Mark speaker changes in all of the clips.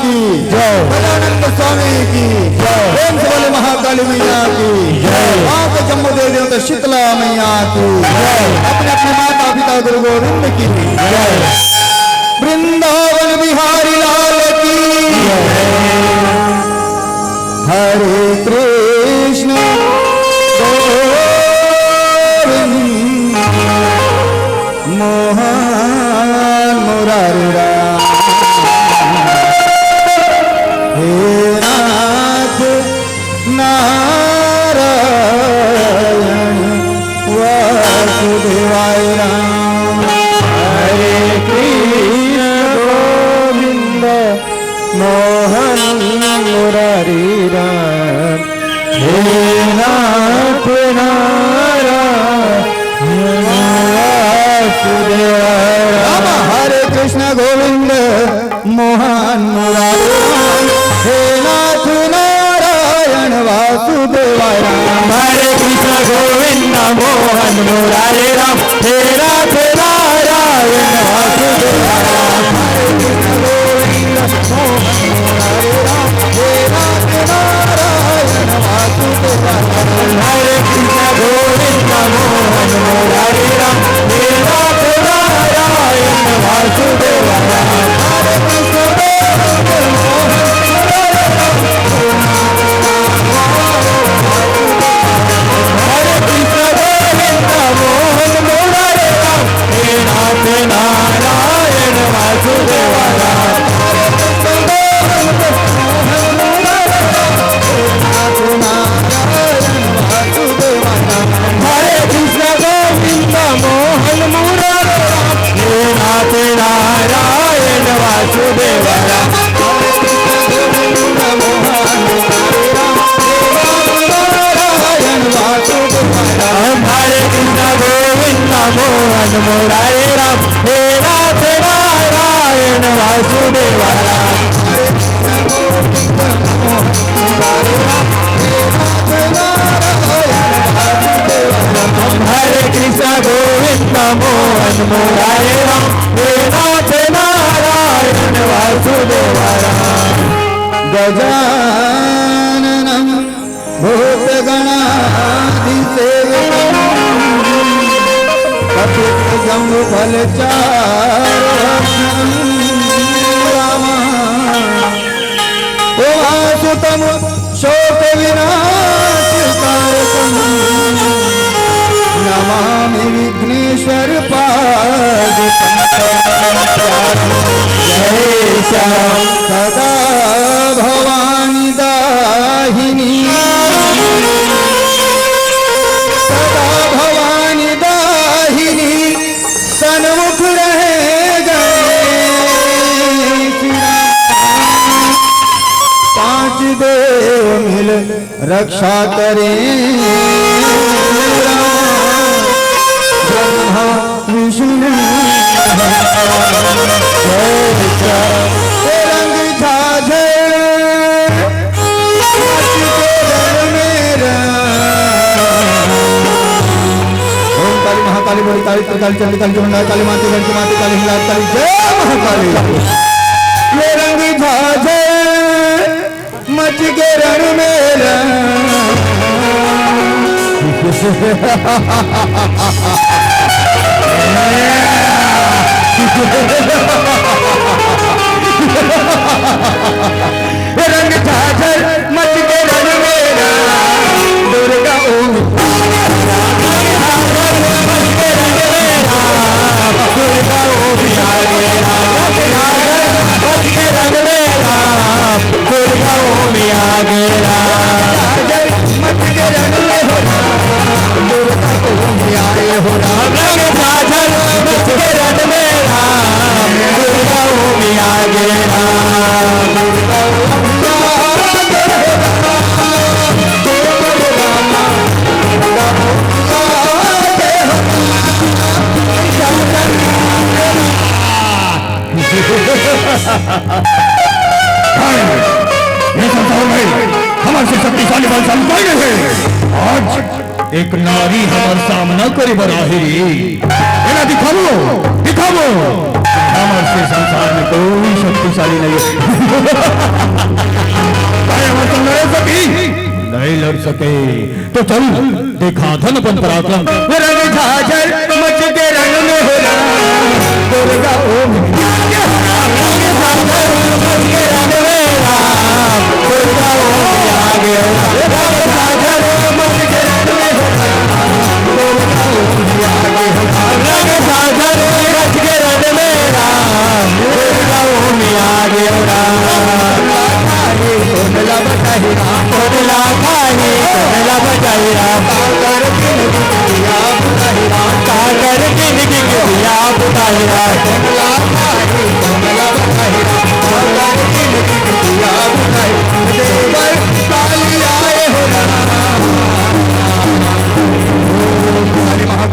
Speaker 1: की जय, गजानंद स्वामी की जय, प्रेम से बोले महाकाली मैया की जय, माँ के जम्मू दे देवता शीतला मैया की जय, अपने अपने माता पिता गुरु गोविंद की जय, वृंदावन बिहारी लाल की हरे कृष्ण गोविंद मोहन मुरारी राम, हे नाथ नारायण वासुदेवाय राम, हरे कृष्ण गोविंद मोहन मुरारी राम, हे नाथ नारायण वासुदेवाय राम, हरे कृष्ण गोविंद मोहन मुरारी राम, हे नाथ नारायण वासुदेवाय राम, हरे कृष्ण गोविंद मोहन मुरारी राम, हे नाथ नारायण वासुदेवाय राम, हरे कृष्ण गोविंद मोहन मुरारी राम, हे नाथ नारायण वासुदेवाय राम, हरे कृष्ण गोविंद मोहन मुरारी राम, हे नाथ नारायण वासुदेवाय राम, हरे कृष्ण मोहन मुरारी राम, हे नाथ नारायण वासुदेवाय राम, हरे कृष्ण गोविंद मोहन मुरारी राम, हे नाथ नारायण वासुदेवाय राम, गजाननं भूतगणाधिसेवितं जम्बु फलचारं राम, उमासुतं शोक विनाशकारकं नमामि विघ्नेश्वर पादपङ्कजं, जय श्याम सदा भवानी दाहिनी, सन्मुख रहे गए पांच देव मिल रक्षा करें, ब्रह्मा विष्णु रंग झाझर महाकाली बोली काली त्रिकाली चंडी काली चमुंडा काली माती गणती माती काली हिलात काली, जय महाकाली। ये रंग झाझर मच के रण मेरा, ये रंग झाझर मच के रण मेरा, दुर्गा ओम हमारे शक्तिशाली बल संपन्न है। आज एक नारी हमारा सामना करे बराही, दिखाओ दिखाओ। हमर से संसार में कोई शक्तिशाली नहीं नहीं लड़ सके। तो चल देखा धन पन पराक्रम रंग झाझर मच के रंग में हो दुर्गा ओम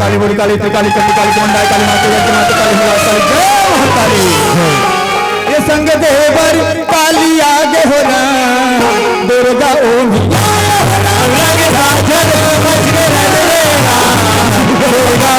Speaker 1: काली बुरी काली त्रिकाली चंडी काली चंडाई काली माता काली काली जय महाकाली। ये संग देवर काली आगे हो ना दुर्गा ओम दुर्गा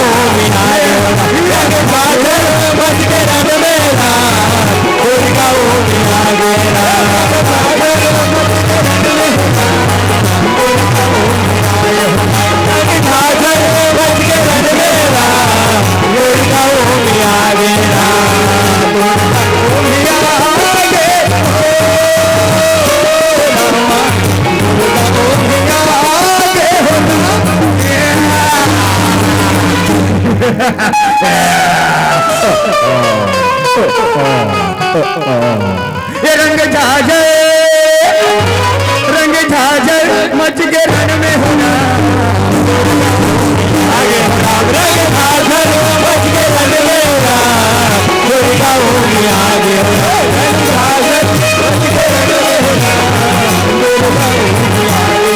Speaker 1: ये रंग झाझर मच के रण में होना आगे रंग झाझर मच के रण में होना दुर्गा ओम आगे रंग झाझर मच के रण में होना दुर्गा ओम आगे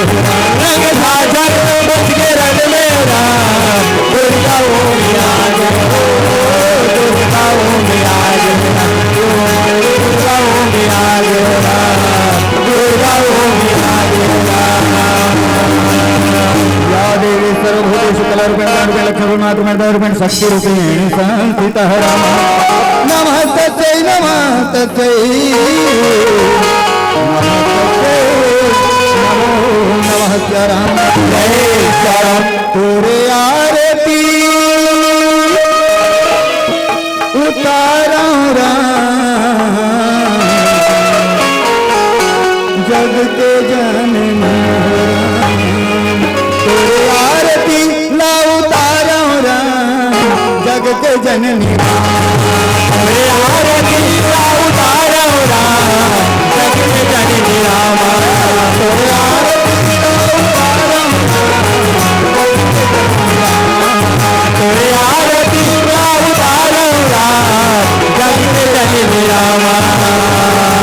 Speaker 1: रंग झाझर मच के रण में होना दुर्गा ओम आगे दुर्गा ओम आगे दुर्गा ओम आगे दुर्गा ओम आगे या देवी सर्वभूतेषु कलारूपेण लक्ष्मीरूपेण शक्ति रूपेण संस्थितः नमः तस्यै नमः तस्यै नमः राम जय राम तोरे आरती उतारा जग के जननी तोरे आरती ला उतारा जग के जननी तोरे आरती ला उतारा जग के जननी रामा तोरे आरती ला उतारा तोरे आरती ला उतारा जग के जननी रामा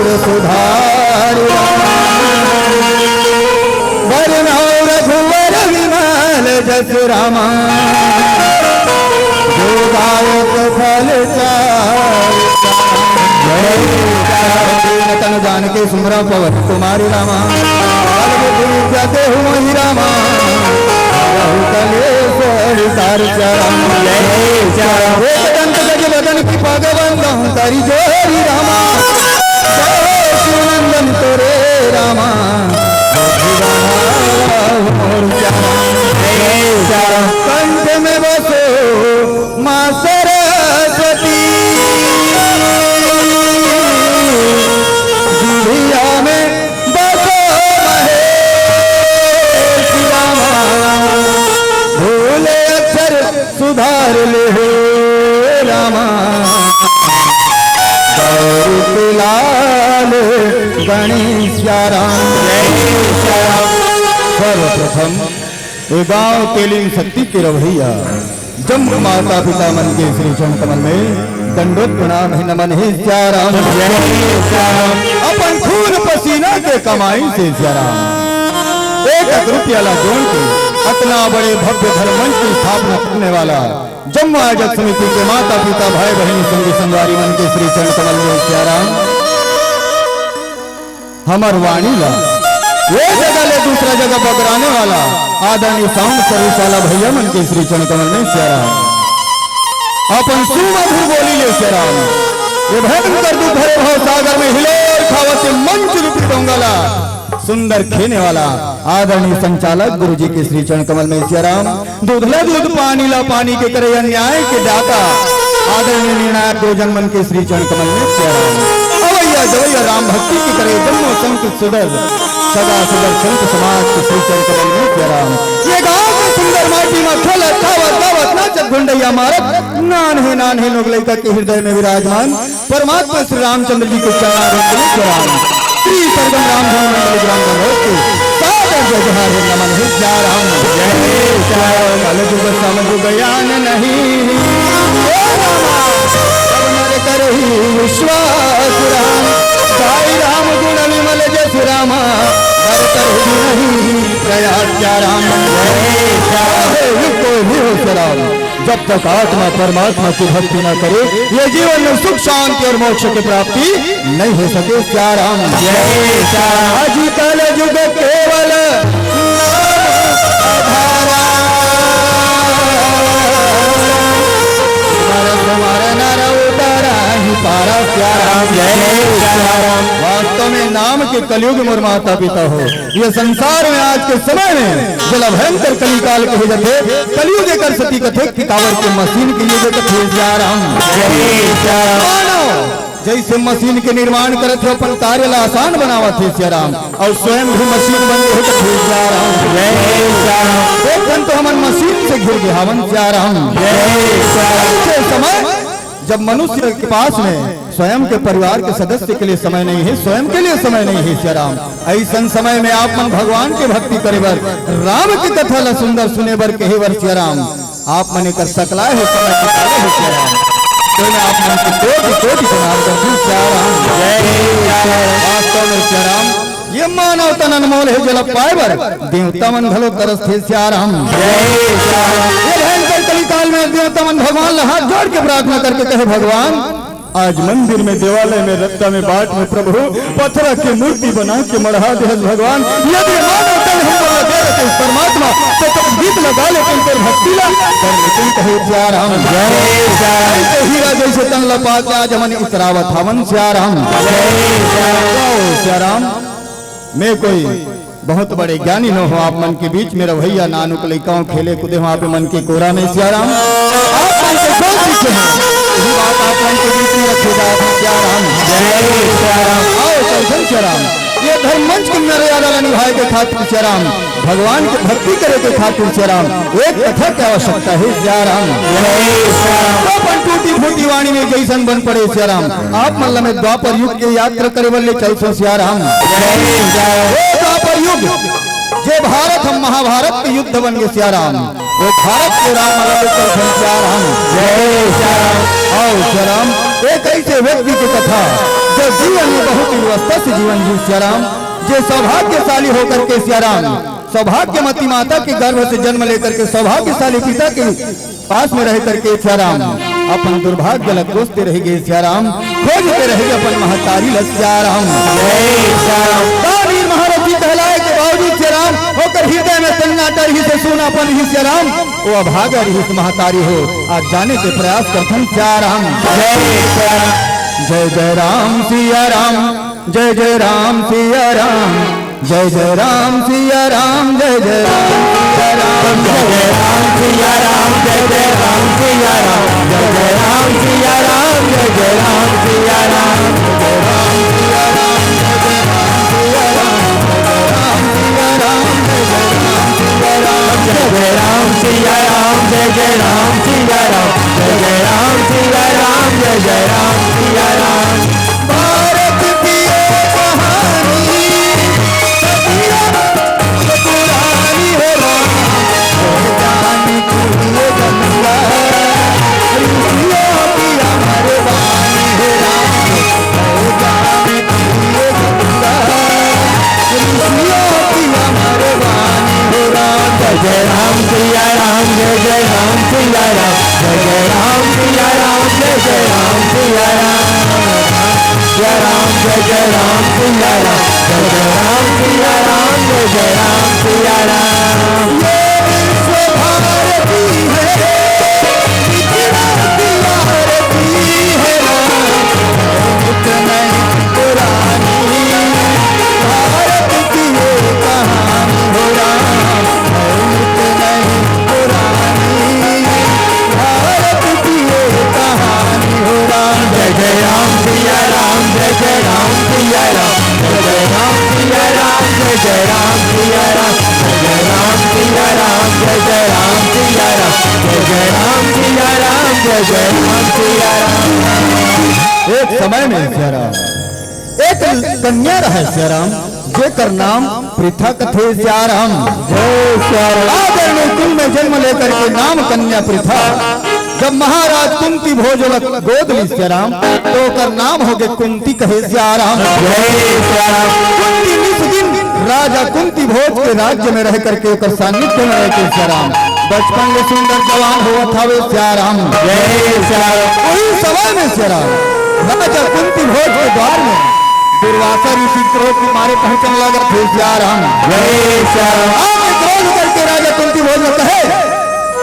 Speaker 1: सुर सुधार वरनौ रघुवर विमल जस रामा जो गायक फल तन जान के सुमरा पवन कुमारी रामा जाते हुए रामा बदन की पगवंद तारी जोरी रामा नंदन तोरे रामा कंठ में बसो माँ सरस्वती जिया में बसो महेश रामा भूले अक्षर सुधार ले रामा लाल गणेश राम। सर्वप्रथम गांव तेलिंग शक्ति के रवैया जम्मू माता पिता मन के श्री चरण कमल में दंडोत प्रणाम है नमन है श्याराम। अपन खून पसीना के कमाई से श्याराम एक रुपया ला जोड़ के इतना बड़े भव्य धर्म मंच की स्थापना करने वाला जम्मू आयोजक समिति के माता पिता भाई बहन संगी संगवारी मन के श्री चरण कमल में श्याराम हमर वाणी ला एक जगह ले दूसरा जगह पकड़ाने वाला आदरणीय साउंड सर्विस वाला भैया मन के श्री चरण कमल में श्याराम अपन सुमधुर बोली ले श्याराम ये भयंकर दूध भरे भाव सागर में हिलोर खावत मंच रूपी डोंगला सुंदर खेने वाला आदरणीय संचालक गुरु जी के श्री चरण कमल में श्याराम दूधला दूध पानी ला पानी के करे अन्याय के दाता आदरणीय निर्णायक गोजन मन के श्री चरण कमल में श्याराम अवैया जवैया राम भक्ति की करे जन्मो संत सुदर सदा सुदर संत समाज के श्री चरण कमल में श्याराम ये गांव के सुंदर माटी में खेलत खावत गावत नाचत गुंडैया मारत नान है लोग लड़का के हृदय में विराजमान परमात्मा श्री रामचंद्र जी के चरण में श्याराम श्री सरगम राम ग्राम सादर जय नमन है श्याराम कल जुग समझ ज्ञान नहीं करही विश्वास राम साई राम गुण विमल जस रामा नहीं प्रयास श्याराम कोई भी हो श्याराम जब तक आत्मा परमात्मा की भक्ति न करे ये जीवन में सुख शांति और मोक्ष की प्राप्ति नहीं हो सके श्याराम आज कल युग केवल पारा श्याराम वास्तव में नाम के कलयुग मोर माता पिता हो ये संसार में आज के समय में जला भयंकर कलिकाल कहे जाते कलयुग कर सती कथे कितावर के मशीन के लिए कथे श्याराम जैसे मशीन के निर्माण करे थे अपन कार्य ला आसान बनावा थे श्याराम और स्वयं भी मशीन बन गए थे श्याराम एक तो हमन मशीन से घिर गए हवन श्याराम समय जब मनुष्य के पास में स्वयं के परिवार के सदस्य के लिए समय नहीं है स्वयं के लिए समय नहीं है श्याराम ऐसा समय में आप मन भगवान की भक्ति करे बर राम की कथा ला सुंदर सुने बर कहे बर श्याराम आप मने कर सकला है समय श्याराम तो मैं आप मन को कोटि प्रणाम करती हूं श्याराम वास्तव में श्याराम ये मानव तन अनमोल है जल पाए देवता मन भलो तरस थे श्याराम काल में देवता मन भगवान हाथ जोड़ के प्रार्थना करके कहे भगवान आज मंदिर में देवालय में रत्ता में बाट में प्रभु पत्थर की मूर्ति बना के मढ़ा दे भगवान यदि मानव तन हम दे परमात्मा तो तुम गीत लगा लेकिन फिर भक्ति ला लेकिन कहे श्याराम हीरा जैसे तन लपा के आज हमने उतरावत हवन श्याराम श्याराम मैं कोई बहुत बड़े ज्ञानी न हो आप मन के बीच में रवैया नानुक लइकाओं खेले कूदे वहां पे मन की कोरा नहीं श्याराम आप मन के जो सीखे हैं यही बात आप मन के बीच में रखेगा श्याराम आओ चल श्याराम ये धर्म मंच की मर्यादा निभाए के खातिर श्याराम भगवान की भक्ति करे के खातिर श्याराम एक कथा की आवश्यकता है श्याराम टूटी फूटी वाणी में जैसन बन पड़े श्याराम आप मल्ल में द्वापर युग के यात्रा करे बल्ले चल सो श्याराम द्वापर युग जे भारत हम महाभारत के युद्ध बन गए श्याराम वो भारत के राम श्याराम जय श्याराम आओ श्याराम एक ऐसे व्यक्ति की कथा जो जीवन में बहुत ही व्यवस्था से जीवन जी सिया राम, जो सौभाग्यशाली होकर के सिया राम सौभाग्यमती माता के गर्भ से जन्म लेकर के सौभाग्यशाली पिता के पास में रह करके सिया राम अपन दुर्भाग्य लग कोसते रहेंगे सिया राम, खोजते रहेंगे अपन महतारी लग सिया राम। महारथी कहलाए के बावजूद सिया राम होकर हृदय में सन्नाटा रही से सुनापन ही सिया राम, वो अभागा रही महतारी हो आज जाने के प्रयास करते सिया राम। जय जय राम सिया राम, जय जय राम सिया राम, जय जय राम सिया राम, जय जय राम सिया राम, जय जय राम सिया राम, जय जय राम सिया राम, जय जय राम सिया राम, जय जय राम सिया राम, जय जय राम सिया राम, जय जय राम सिया राम, जय जय राम सिया राम, जय जय राम सिया राम। भारत की कहानी पुरानी है राम, जानी तुझे गंगा ऋषियों की हमारे वाणी है राम, जानी तुझे गंगा ऋषियों की हमारे वाणी है राम। जय जय राम सिया राम, जय जय राम सिया राम, जय जय राम सिया राम, जय जय राम सिया राम, जय राम जय जय राम सिया राम, जय जय राम सिया राम, जय जय राम सिया राम। ये विश्व भारती है, भारती है राम, नहीं पुरानी भारत की ये कहानी हो राम, नहीं पुरानी भारत की ये कहानी हो राम। जय जय राम सिया राम, जय जय राम सिया राम, जय जय राम सिया राम, जय जय राम सिया राम, जय जय राम सिया राम, जय जय राम सिया राम, जय जय राम सिया राम, जय जय राम सिया राम। एक समय में सिया राम एक कन्या रहे सिया राम, जेकर नाम पृथा कथे सिया राम। जय सिया राम। आदरणीय कुल में जन्म लेकर के नाम कन्या पृथा जब महाराज कुंती भोज गोद ली सिया राम तो कर नाम हो गए कुंती कहे सिया राम। कुंती इस दिन राजा कुंती भोज के राज्य में रह करके ओकर सानिध्य में रहते सिया राम बचपन में सुंदर जवान हुआ था वे सिया राम। वही समय में सिया राम राजा कुंती भोज के द्वार में दुर्वासा ऋषि क्रोध के मारे पहुंचने लगा थे सिया राम। क्रोध करके राजा कुंती भोज कहे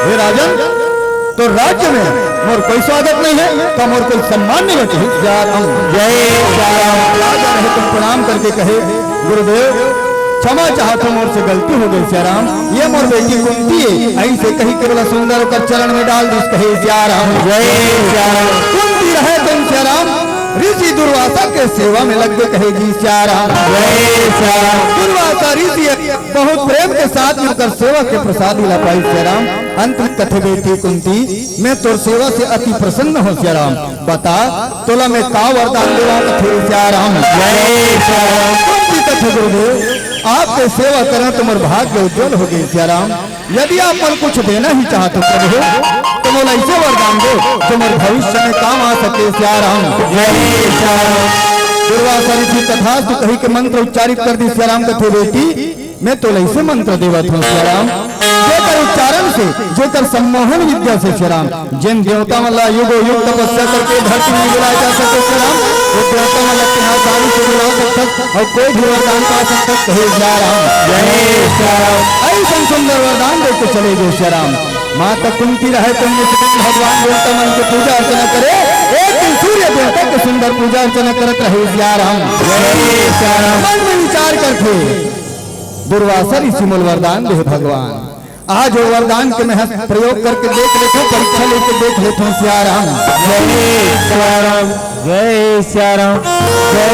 Speaker 1: हे राजन तो राज्य में मोर कोई स्वागत नहीं है तो मोर कोई सम्मान नहीं बचे सिया राम। राजा रहे तुम प्रणाम करके कहे गुरुदेव क्षमा चाहता हूं मोर से गलती हो गई सिया राम, ये मोर बेटी कुंती है ऐसे कहीं के बोला सुंदर कर चरण में डाल दी कहे सिया राम। कुंती रहे तुम सिया राम ऋषि दुर्वासा के सेवा में लग गए कहे जी सिया राम। दुर्वासा ऋषि बहुत प्रेम के साथ मिलकर सेवा के प्रसाद मिला पाई सिया राम। अंत कथे बेटी कुंती मैं तोर सेवा से अति प्रसन्न हो सिया राम, बता तोला मैं का वरदान दे रहा कथे सिया राम। कुंती कथे गुरुदेव आपके सेवा करना तुम्हार भाग्य उज्जवल हो गई सिया राम, यदि आप मन कुछ देना ही चाहते हो तो मोला ऐसे वरदान दो जो मेरे भविष्य में काम आ सके सिया राम। दुर्वासा ऋषि तथास्तु कही के मंत्र उच्चारित कर दी सिया राम कथे बेटी मैं तो ऐसे मंत्र देवत हूँ सिया राम जेकर उच्चारण से जेकर सम्मोहन विद्या से सिया राम जिन देवता वाला युगो युग तपस्या करके धरती में बुलाया जा सके सिया राम वो देवता वाला के हाथ दानी से बुला सकता और कोई भी वरदान पा सकता कहे सिया राम। ऐसा सुंदर वरदान देते चले गए सिया राम। माता कुंती रहे तुम भगवान देवता मन की पूजा अर्चना करे, एक दिन सूर्य देवता के सुंदर पूजा अर्चना करत रहे सिया राम। मन में विचार करते दुर्वासा ऋषि मूल वरदान दे भगवान आज वो वरदान के मैं प्रयोग करके देख लेते परीक्षा लेके देख लेते हूँ सिया राम। जय सिया राम, जय सिया राम, जय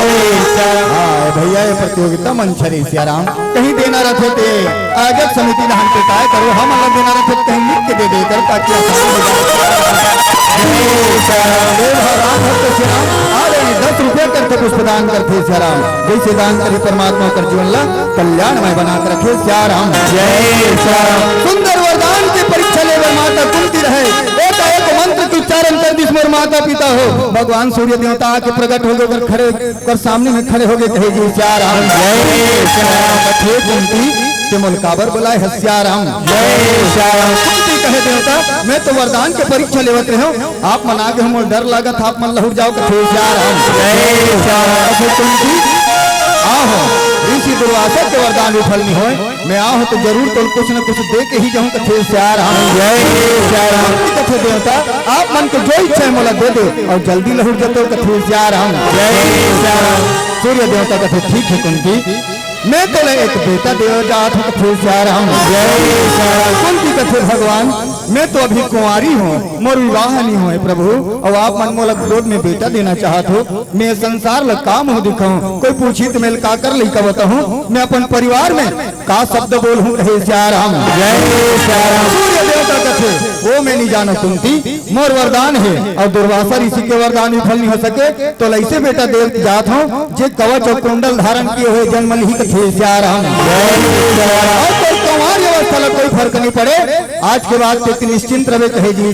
Speaker 1: सिया राम। हाँ भैया ये प्रतियोगिता मंच है सिया राम कहीं देना रखे थे आयोजक समिति धान पे काय करो हम अलग देना रखे कहीं लिख के दे देकर ताकि ₹10 करते पुष्पदान करते सिया राम जैसे दान करे परमात्मा कर जीवन ला कल्याणमय बना कर रखे सिया राम। जय सिया राम। सुंदर वरदान की परीक्षा लेकर माता कुंती रहे एक मंत्र उच्चारण कर दिस मोर माता पिता हो। भगवान सूर्य देवता आके प्रकट हो गए, खड़े कर सामने में खड़े हो गए, कहे जी सियाराम जय सियाराम। कथे कुंती के मुलकाबर बुलाए हस्याराम जय सियाराम। कुंती कहे देवता मैं तो वरदान के परीक्षा लेवत रहे हो, आप मना के हम डर लागत, आप मन लहुट जाओ, कथे सियाराम जय सियाराम। कुंती आहो ऋषि दुर्वासा के वरदान विफल नहीं होए, मैं आहो तो जरूर तो कुछ न कुछ दे के ही जाऊं, कथे सियाराम जय सियाराम। कथे देवता आप मन को जो इच्छा है मोला दे दे और जल्दी लहुट जाते हो, कथे सियाराम जय सियाराम। सूर्य देवता कथे ठीक है कुंती, मैं तो एक बेटा देव जात हूँ, कथे सियाराम जय सियाराम। कुंती कथे भगवान मैं तो अभी कुंवारी हूँ, मोर विवाह नहीं हुए प्रभु, और आप मन मोला गोद में बेटा देना चाहत हो। मैं संसार ल काम हो दिखाऊं, कोई पूछी तो मैं का कर लिखा बताऊं, मैं अपन परिवार में का शब्द बोल हूँ, कहे सियाराम जय सियाराम। सूर्य देवता कथे वो मैं नहीं जानो कुंती, मोर वरदान है और दुर्वासा ऋषि के वरदान विफल नहीं हो सके, तो ऐसे बेटा देव जात हूँ जे कवच और कुंडल धारण किए हुए जन्म ही, कथे सियाराम जय सियाराम। और कोई कुंवारी अवस्था कोई फर्क नहीं पड़े, आज के बाद निश्चिंत रहे, कहे जी जय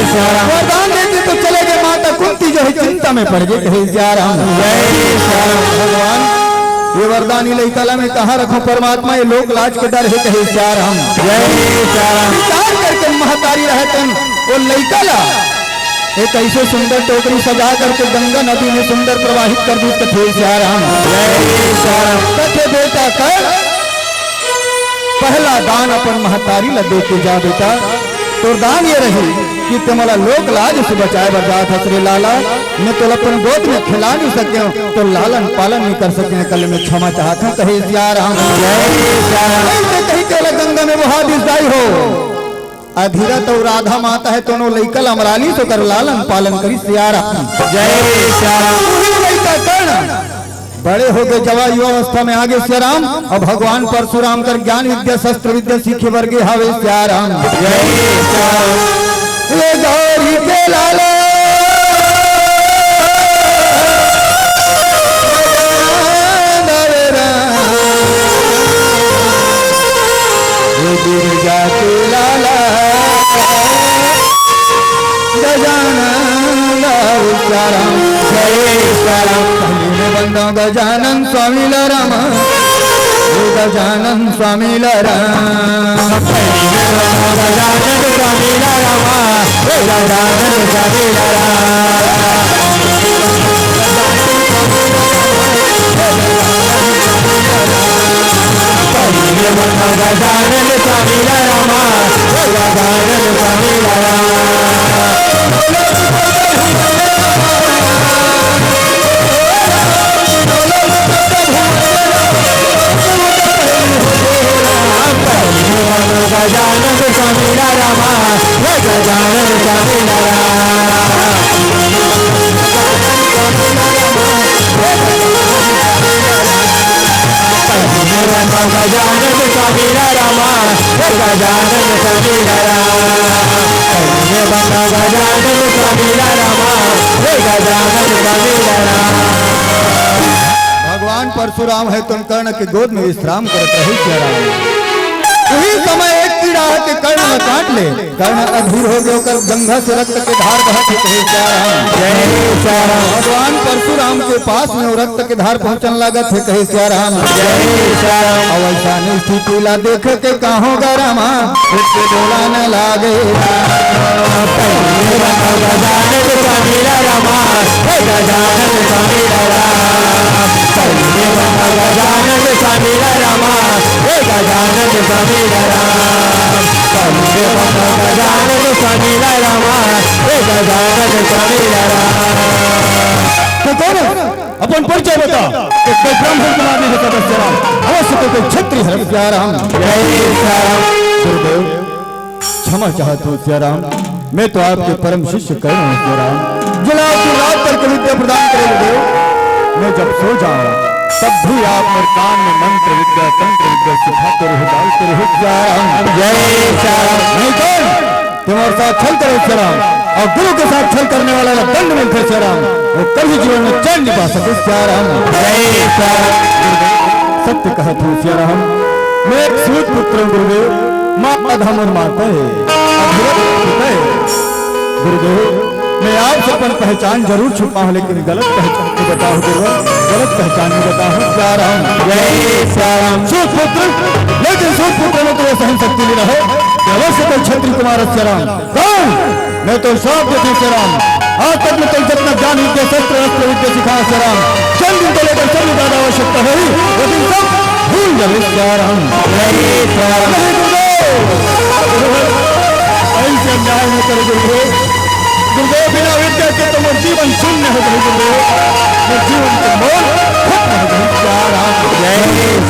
Speaker 1: सियाराम। वरदान देते तो चले गए, माता कुंती जो है चिंता में पड़ गई, कहे सियाराम जय सियाराम। भगवान ये वरदान ही लइकाला में कहाँ रखो परमात्मा, ये लोक लाज के डर है, कहे सियाराम जय सियाराम। विचार करके महतारी रहतन वो लइकाला एक ऐसे सुंदर टोकरी सजा करके गंगा नदी में सुंदर प्रवाहित कर दी, कथे सियाराम जय सियाराम। कथे बेटा कर पहला दान अपन महतारी ल दे के जा बेटा, तो दान ये रही कि तुम्हारा लोक लाज से बचाए बजात हसरे लाला, मैं तो अपन गोद में खिला नहीं सके तो लालन पालन नहीं कर सके, कल मैं क्षमा चाहता हूँ, कहे सियाराम जय सियाराम। कहीं केवल गंगा में वहा दिशाई हो अधीरा तो राधा माता है, दोनों लइकल अमराली तो कर लालन पालन करी, सियाराम जय सियाराम। बड़े हो गए जवा युवा अवस्था में आगे सियाराम, और भगवान परशुराम कर ज्ञान विद्या शस्त्र विद्या सीखे वर्गे हावे, सियाराम जय सियाराम। ये गौरी के लाला गिरजा के लाला गजानन सियाराम जय सियाराम। पहले बंदा गजानन स्वामी राम, गजानन स्वामी राम, गजानन स्वामी राम, गजानन स्वामी गजानन स्वामी रामा गजानन स्वामी गजानन स्वामी रामा गजानन स्वामी गजानन स्वामी रामा गजानन स्वामी गजानन स्वामी रामा गजानन स्वामी। भगवान परशुराम है तुम कर्ण के गोद में विश्राम करते रहे सियाराम। उसी समय एक कीड़ा के कर्ण में काट ले, कर्ण अधीर हो गए कर गंगा से रक्त के धार बहत है, सियाराम जय सियाराम। भगवान परशुराम के पास में वो रक्त के धार पहुंचने लागत है, कहे सियाराम जय सियाराम। और ऐसा स्थिति ला देख के कहो गरमा डोला न लागे, गजानन स्वामी रामा गजानन स्वामी गजानन स्वामी रामा गजानन स्वामी गजानन स्वामी रामा गजानन स्वामी। अपन परिचय बता, कोई ब्राह्मण समाज में सदस्य राम, अवश्य तो कोई क्षत्रिय है, सियाराम जय सियाराम। गुरुदेव क्षमा चाहता हूँ सियाराम, मैं तो आपके परम शिष्य कह रहा हूँ सियाराम। जिला की रात तक विद्या प्रदान करे गुरुदेव, मैं जब सो जाऊँ तब भी आप मेरे कान में मंत्र विद्या तंत्र विद्या सिखाते रहो, डालते रहो सियाराम जय सियाराम। नहीं कौन तुम्हारे साथ छल करो सियाराम, और गुरु के साथ छल करने वाला दंड मिलते सियाराम, वो कभी जीवन में चैन नहीं पा सकते सियाराम जय सियाराम। सत्य कहत हूँ सियाराम, मैं एक सूत पुत्र हूँ गुरुदेव, माँ अधम और माता है गुरुदेव मैं आपसे अपन पहचान जरूर छुपा हूँ, लेकिन गलत पहचान को बताओ गुरुवर, गलत पहचान में बताओ। क्या राम जय श्याम सूतपुत्र, लेकिन सूतपुत्र में तो सहन शक्ति नहीं रहे, अवश्य तो क्षत्रिय कुमार राम कौन? मैं तो श्राप देती श्री राम, आज तक में तो जितना ज्ञान विद्या शस्त्र अस्त्र विद्या सिखा श्री राम, चंद दिन तो लेकर चंद ज्यादा आवश्यकता है, लेकिन सब भूल जाए श्री राम। ऐसे अन्याय न करे गुरुदेव, गुरुदेव बिना विद्या के तो वो जीवन शून्य हो गई गुरुदेव, वो जीवन के मोल खत्म हो गई श्री राम। जय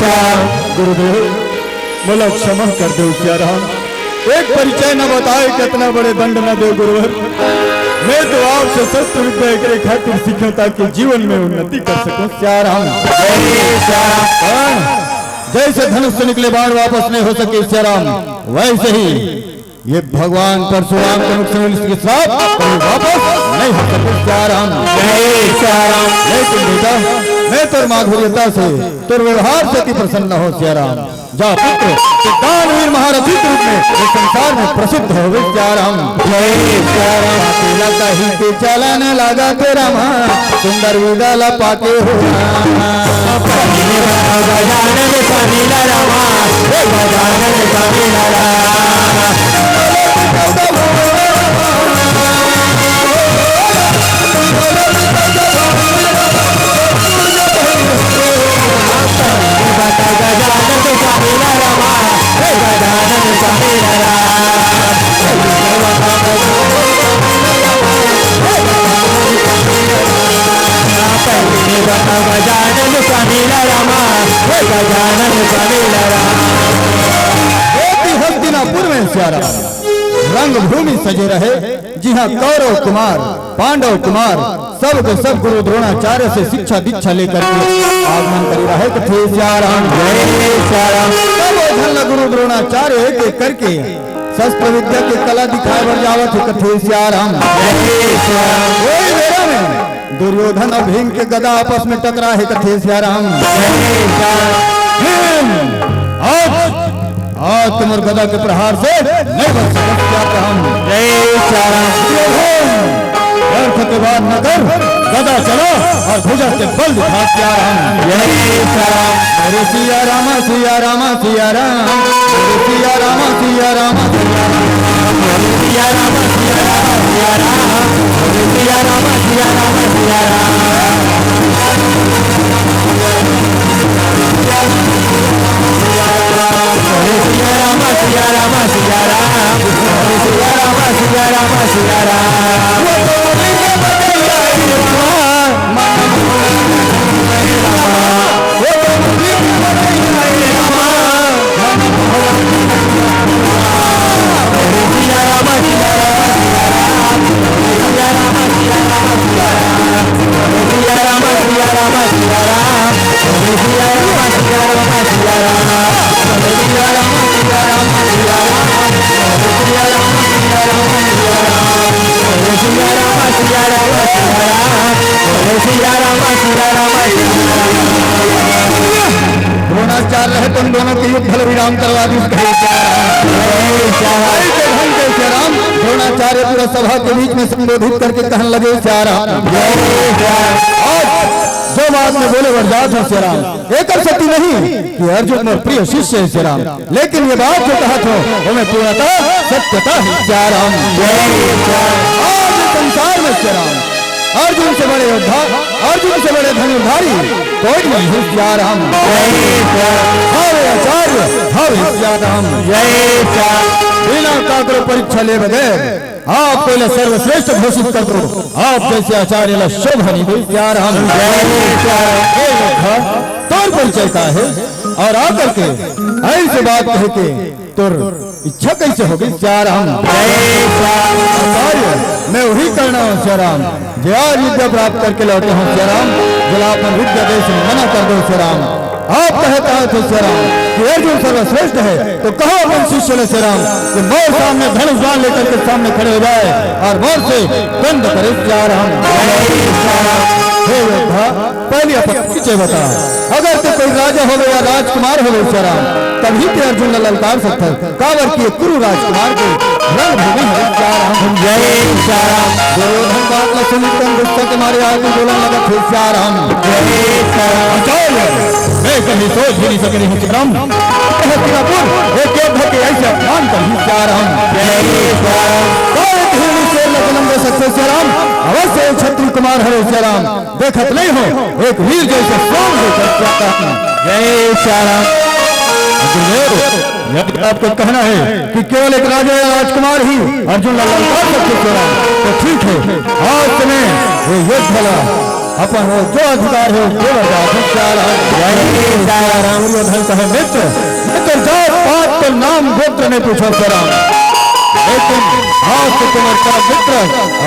Speaker 1: श्याम गुरुदेव बोला क्षमा कर दो श्री राम, एक परिचय न बताए कितना बड़े दंड न दे गुरुवर, मैं तो आपसे शस्त्र विद्या करे खातिर सीखा ताकि जीवन में उन्नति कर सकूं श्री राम। जैसे धनुष से निकले बाण वापस नहीं हो सके श्री राम, वैसे ही ये भगवान परशुराम के मुख से श्राप वापस नहीं हो सके श्री राम। लेकिन बेटा मैं तो माधुर्यता से तुर व्यवहार से प्रसन्न हो श्री राम, जा पुत्र दानवीर महारथी के रूप में इस संसार में प्रसिद्ध हो गए श्री राम। कहीं के चलन लगा तेरा मां सुंदर विदल पाके हो हस्तिनापुर में श्यारा रंग भूमि सजे रहे, जी हाँ कौरव कुमार पांडव कुमार सब के सब गुरु द्रोणाचार्य से शिक्षा दीक्षा लेकर के आगमन कर रहे थे श्याम। गुरु द्रोणाचार्य एक एक करके शस्त्र विद्या की कला दिखाए बर जावत कथे श्याम। दुर्योधन और भीम के गदा आपस में टकरा है कथे श्याम। आज तुम गदा के प्रहार से नहीं बच के बाद न कर गदा चलो और भुजा के बल दिखा सिया राम सिया राम सिया राम सिया राम सिया राम सिया राम सिया राम सिया राम सिया द्रोणाचार्य रहे तुम दोनों के युद्ध विराम करवा दी राम। द्रोणाचार्य पूरा सभा के बीच में संबोधित करके कहने लगे जो बात में बोले वरदात हो श्री राम, एक सती नहीं कि अर्जुन और प्रिय शिष्य है श्री राम, लेकिन ये बात जो कहा था वो मैं पूर्णतः सत्यता है श्री राम। आज संसार में श्री राम अर्जुन से बड़े योद्धा अर्जुन से बड़े धनुर्धारी कोई नहीं है श्री राम। हरे आचार्य हरे श्री राम। बिना काकर परीक्षा ले बगैर आप पहले सर्वश्रेष्ठ घोषित कर दो, आप जैसे आचार्य शोभा नहीं हुई श्री राम। तौर परिचय का है और आकर के ऐसे बात कह के तुर इच्छा कैसे होगी श्री राम। मैं वही करना हूँ श्री राम जो आज विद्या प्राप्त करके लौटे हूँ श्री राम। जलापन विद्या दे से मना कर दो श्री राम। आप कहता है तो श्री राम कि अर्जुन सर्वश्रेष्ठ है तो कहो अपन शिष्य ने श्री राम कि मोर सामने धनुष बाण लेकर के सामने खड़े हो जाए और मोर से बंद करे श्री राम। हे योद्धा, पहले अपना परिचय बता। अगर तू कोई राजा हो या राजकुमार हो बेचारा, तभी ते अर्जुन ने ललकार सकता है। कावर के कुरु राजकुमार के रणभूमि है श्याम। जय श्याम। दुर्योधन बात न सुनकर गुस्सा के मारे आगे बोलने लगा थे श्याम। जय श्याम। मैं कहीं सोच भी नहीं सके नहीं चित्रम। एक योद्धा के ऐसे अपमान कर ही श्याम। जय श्याम। श्याम अवश्य क्षत्रिय कुमार हरे श्याम, देखत नहीं हो एक वीर जैसे सोम जय श्याम। आपको कहना है कि केवल एक राजा या राजकुमार ही अर्जुन ललकार सकते श्याम, तो ठीक है आज तुम्हें वो युद्ध भला अपन वो जो अधिकार है दुर्योधन कहे मित्र जात पात तो नाम गोत्र ने पूछा श्याम, लेकिन आज से तुम्हारे तरफ मित्र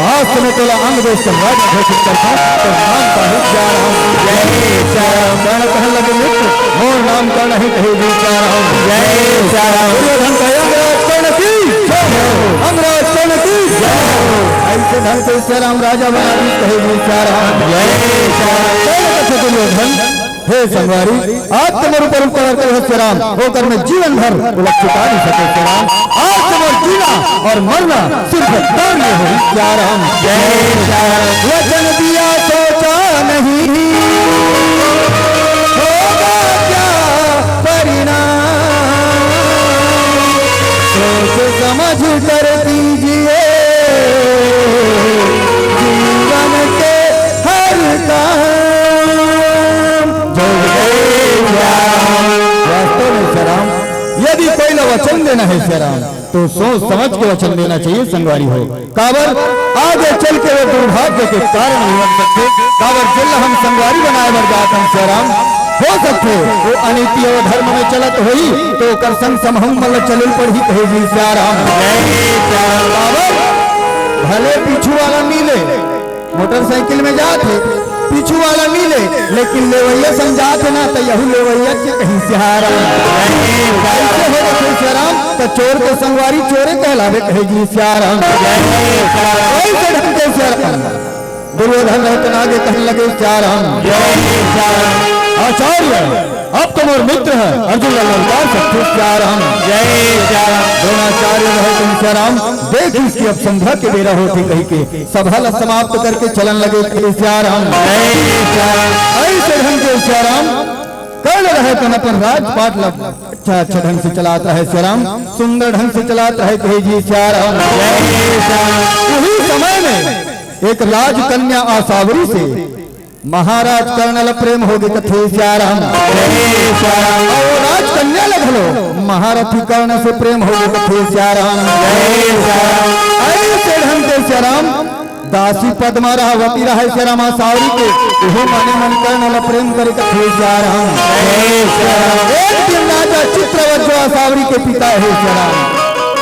Speaker 1: आज से मैं तेरा अंग देश का राज घोषित करता हूँ, तो नाम का ही जा रहा हूँ। जय श्याम। कहने लगे मित्र मोर नाम का नहीं कहीं भी जा रहा हूँ। जय श्याम। दुर्योधन का अंगराज कर्ण की अंगराज कर्ण की ऐसे ढंग से श्याम राजा बना दी कहीं भी जा रहा हूँ। जय श्याम। दुर्योधन हे संवारी आज तुम्हारे ऊपर उपकार करे श्याम, होकर मैं जीवन भर उलट चुका नहीं सके श्याम, आज तुम्हारा जीना और मरना सिर्फ कार्य हो श्याम। जय श्याम। वचन दिया सोचा नहीं होगा क्या परिणाम, सोच समझ कर दीजिए जीवन के हर काम। यदि कोई न वचन देना है श्याम तो सोच समझ के वचन देना चाहिए संगवारी हो। कावर आगे चल के वो दुर्भाग्य के कारण नहीं बन सकते। कावर जिल हम संगवारी बनाए बर जाते हैं श्याम, हो सकते वो अनीति और धर्म में चलत हुई तो कर संग समहम मल चलिल पढ़ी कहेगी श्याम। कावर भले पीछू वाला मिले मोटरसाइकिल में जाते पीछू वाला मिले, लेकिन लेवैया समझाते ना तो यही लेवैया के कहीं श्याम तो चोर के संगवारी चोरे कहलावे कहेगी श्याम। ऐसे ढंग के श्याम दुर्योधन रहते आगे कहने लगे श्याम। आचार्य अब तुम और मित्र है अर्जुन ललकार सकते श्याम। जय श्याम। द्रोणाचार्य रहे तुम श्याम, देख इसकी अब संध्या के बेरा होती कही के सभा ला समाप्त करके चलन लगे श्याम। ऐसे ढंग के श्याम कर्ण रहे तन अपन राजपाट अच्छा अच्छा ढंग से चलाता है श्याम, सुंदर ढंग से चलाता है कही श्याम। उसी समय में एक राजकन्या आसावरी से महाराज कर्णल प्रेम हो गए कथे श्याम। और राजकन्या लगलो महारथी कर्ण से प्रेम हो गए कथे श्याम। ऐसे ढंग से श्याम दासी पद्मा रावती रहा श्याम आसावरी के वो मने मन कर्णल प्रेम करे कथे श्याम। एक दिन राजा चित्रवत जो आसावरी के पिता है श्याम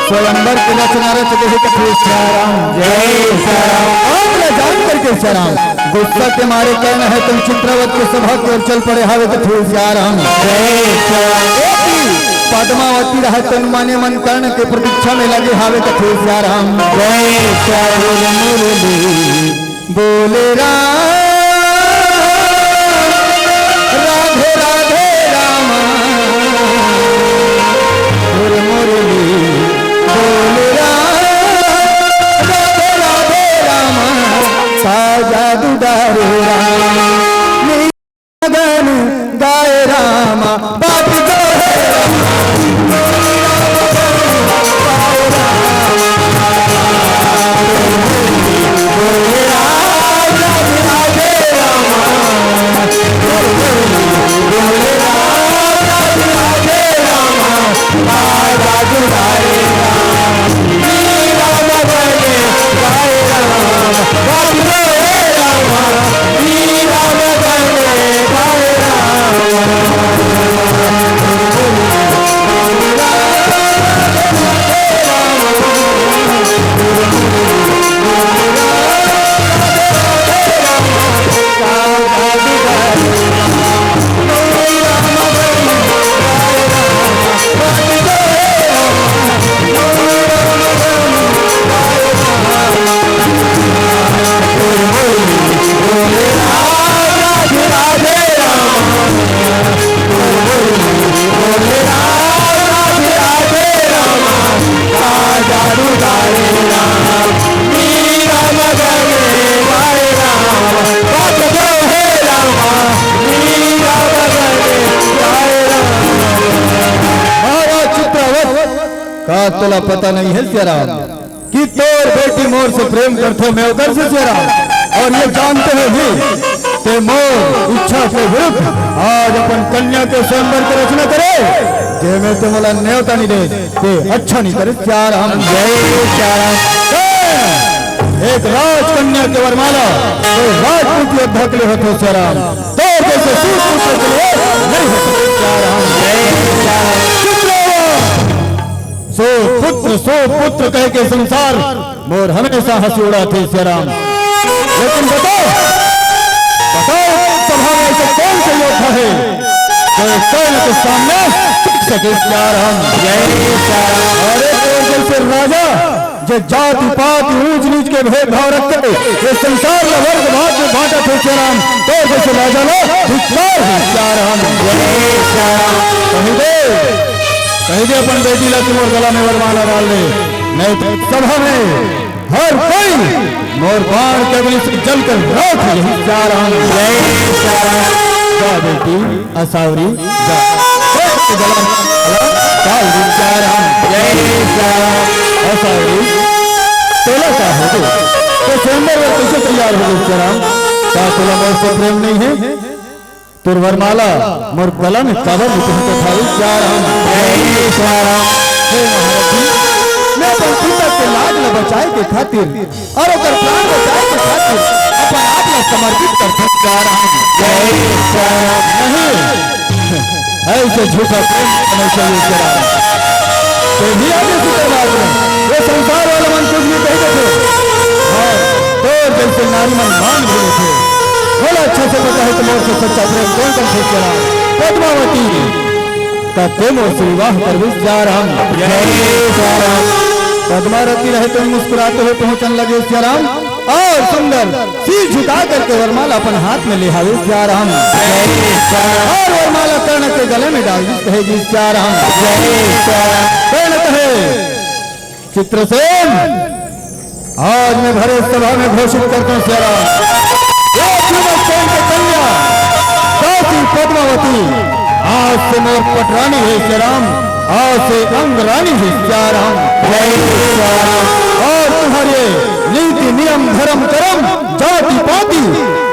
Speaker 1: स्वयंवर के रचना रचते हैं कथे श्याम। जय श्याम। जान करके श्याम गुस्सा के मारे कहना है तुम चित्रवत के सभा की ओर चल पड़े हावे कथे श्याम। पद्मावती रहा तन माने मन कर्ण के प्रतीक्षा में लगे हावे कथे श्याम। जय श्याम। बोले राम राधे राधे राम मुरली बोले राम राधे राधे राम साजा दुदारे राम गन गाए रामा बात जो बात तोला पता नहीं है सियाराम कि तोर बेटी मोर से प्रेम करते मैं उधर से सियाराम, और ये जानते हैं भी ते मोर इच्छा के विरुद्ध आज अपन कन्या के स्वयंवर की रचना करे, जे में तो मला न्योता नहीं दे ते अच्छा नहीं करे सियाराम। जय सियाराम। एक राजकन्या के वरमाला तो राजपूत योद्धा के लिए होते सियाराम, तो जैसे सूरपुत्र के लिए नहीं होते सियाराम। सो पुत्र कह के संसार मोर हमेशा हंसी उड़ाते सियाराम, लेकिन बताओ सभा में ऐसे कौन से योद्धा है जो सैन्य के सामने टिक सके सियाराम। अरे जैसे राजा जो जाति पाति ऊंच नीच के भेदभाव रखते ये संसार में वर्ग भाग में बांटा थे सियाराम, तो जैसे राजा लो सियाराम। कहीं दे अपन बेटी ला तुम और गला में वरमाला डाल दे, नहीं तो सभा में हर कोई मोर बाण के अग्नि से जलकर राख यही सियाराम। जा बेटी असावरी जा गला डाल दे सियाराम। असावरी तोला क्या हो गए तो स्वयंवर में कैसे तैयार हो गए सियाराम, क्या तोला मोर से प्रेम नहीं है? तुर वरमाला मोर गला में काबर मुझे था सियाराम। मैं अपन पिता के लाज न बचाए के खातिर और अगर प्राण बचाए के खातिर अपन आप में समर्पित करते सियाराम। नहीं ऐसे झूठा प्रेम नहीं चाहिए सियाराम, तो भी आगे सुधर बात में ये संसार वाले मन कुछ भी कहते थे और तो जैसे नारी मन मान भी थे। बोला अच्छा से पता है तो मोर से सच्चा प्रेम कौन कर सकता है? पद्मावती का तुम और से विवाह कर सियाराम। पद्मावती रहे तो मुस्कुराते हुए पहुंचने लगे सियाराम, और सुंदर सिर झुका करके वरमाला अपन हाथ में ले आवे सियाराम, और वरमाला कर्ण के गले में डाल दी सियाराम। कर्ण कहे चित्रसेन आज मैं भरे सभा में घोषित करता हूँ सियाराम, सेन के कन्या दासी पद्मावती आज से मोर पटरानी है सियाराम, आज से अंग रानी है सियाराम। और तुम्हारे नीति नियम धर्म कर्म जाति पाति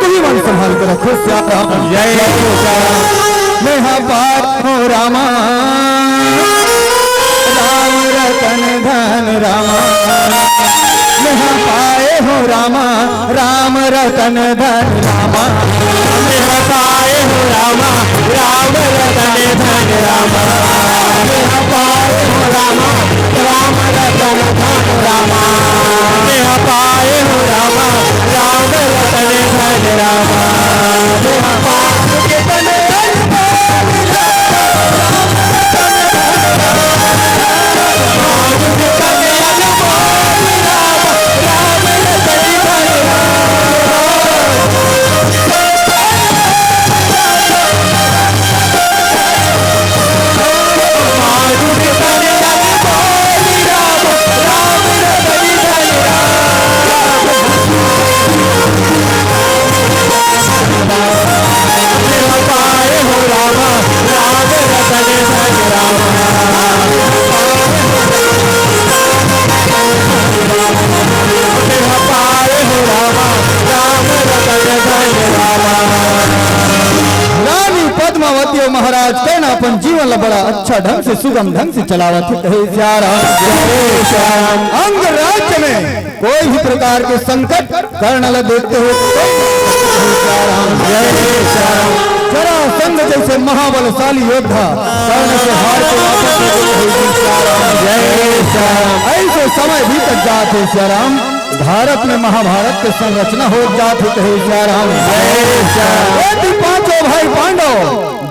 Speaker 1: तुम मन संभाल कर रखो सियाराम। मैं बात हो रामा राम रतन धन रामा, यहाँ पाए हो रामा राम रतन धन रामा, यहाँ पाए हो रामा राम रतन धन रामा, यहाँ पाए हो रामा राम रतन धन रामा, यहाँ पाए हो रामा राम रतन धन रामा, यहाँ पाए के तन महाराज कहना अपन जीवन ला बड़ा अच्छा ढंग से सुगम ढंग से चलावत है सियाराम। अंग राज्य में कोई भी प्रकार के संकट कर्ण ला देखते हुए जरा संग जैसे महाबलशाली योद्धा कर्ण से हार के ऐसे समय भी तक जाते सियाराम, भारत में महाभारत के संरचना हो जाती है सियाराम। पांचों भाई पांडव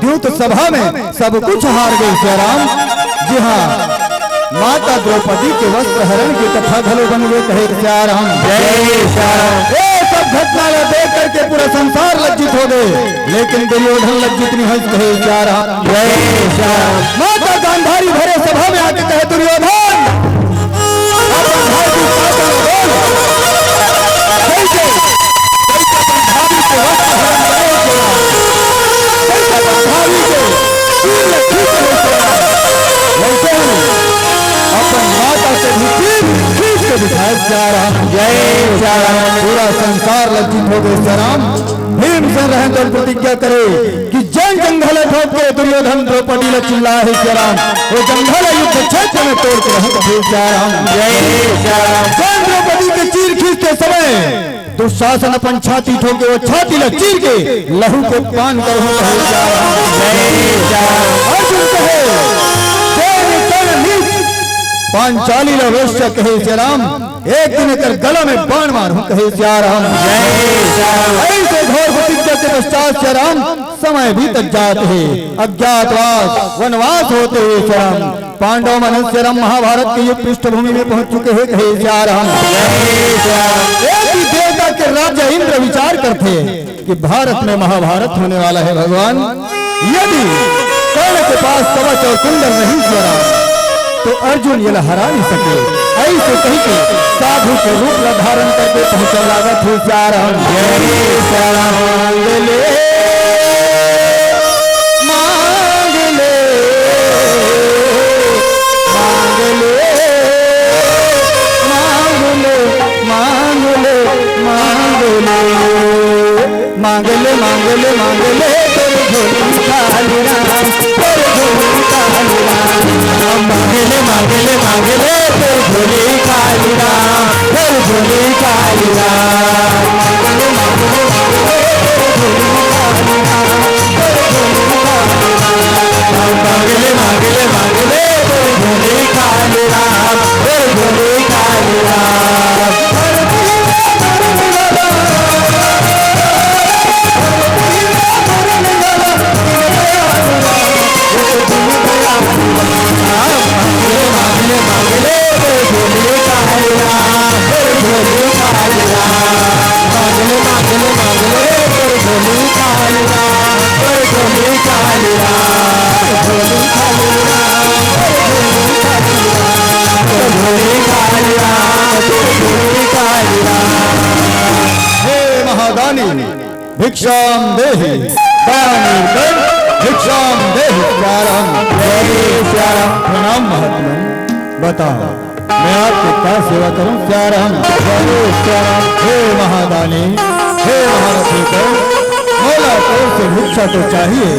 Speaker 1: द्यूत सभा में सब कुछ हार गए सियाराम। जी हाँ, माता द्रौपदी के वस्त्र हरण की कथा घलो बन गए कहे सियाराम। ये सब घटना देख करके पूरा संसार लज्जित हो गए, लेकिन दुर्योधन लज्जित नहीं है कहे सियाराम। माता गांधारी भरे सभा में आके कहे दुर्योधन अपन हो गए श्री राम। भीमसेन रहे तो प्रतिज्ञा करे कि जंग जंगल ठोक के दुर्योधन द्रौपदी ने चिल्लाए है श्री राम, वो जंगल युद्ध क्षेत्र में तोड़ के रहे श्री राम। जय द्रौपदी के चीर खींचते समय दुशासन अपन छाती ठोके, वो छाती ल चीर के लहू को पान कर अर्जुन कहे पांचाली वेश्य कहे श्री राम, एक दिन कर गला में बाण मार कहे श्री राम। ऐसे घोर प्रतिज्ञा के पश्चात श्री राम समय बीत जाते है, अज्ञातवास वनवास होते हुए श्री राम पांडव मनुष्य राम महाभारत के युग पृष्ठभूमि में पहुंच चुके हैं कहे श्री राम। एक ही देवता के राजा इंद्र विचार करते कि भारत में महाभारत होने वाला है भगवान, यदि कर्ण के पास कवच और कुंडल नहीं श्री राम तो अर्जुन ये हरा नहीं सके। ऐसे कही के साधु के रूप ला धारण करके पहुंचा लागत है श्री राम। मांग ले मांग ले मांग ले मांग ले मांग ले मांग ले मांग ले तेरे झोली खाली राम, तेरे झोली खाली राम। मांगले मांगले मांगले तेरे झोली खाली राम, तेरे झोली खाली राम। मांगले मांगले मांगले मांगले तेरे झोली खाली राम, तेरे झोली खाली राम। भिक्षाम देहि दानी कर भिक्षाम देहि प्यारम। प्रणाम महात्मा, बताओ मैं आपकी क्या सेवा करूं प्यारम। हे महादानी, हे महारथी कर, मोला तो से भिक्षा तो चाहिए,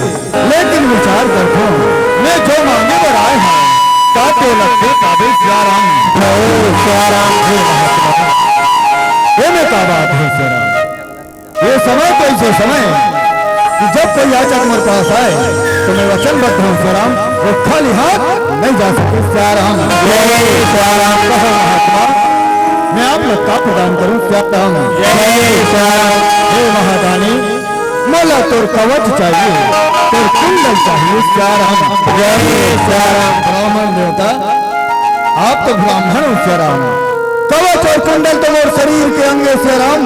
Speaker 1: लेकिन विचार करता हूं मैं जो मांगे पर आए हैं काटे लगते काबिल प्यारम। हे मैं का बात है प्यारम, ये समय तो ऐसे समय कि जब कोई याचक मेरे पास आए तो मैं वचनबद्ध हूँ श्री राम, वो खाली हाथ नहीं जा सकते श्री राम। महात्मा मैं आप लोग का प्रदान करूँ श्री राम। हे महादानी, मोला तोर कवच चाहिए, तोर कुंडल चाहिए श्री राम। ब्राह्मण देवता आप तो ब्राह्मण हो श्री राम, कवच और कुंडल तो मेरे शरीर के अंगे श्री राम,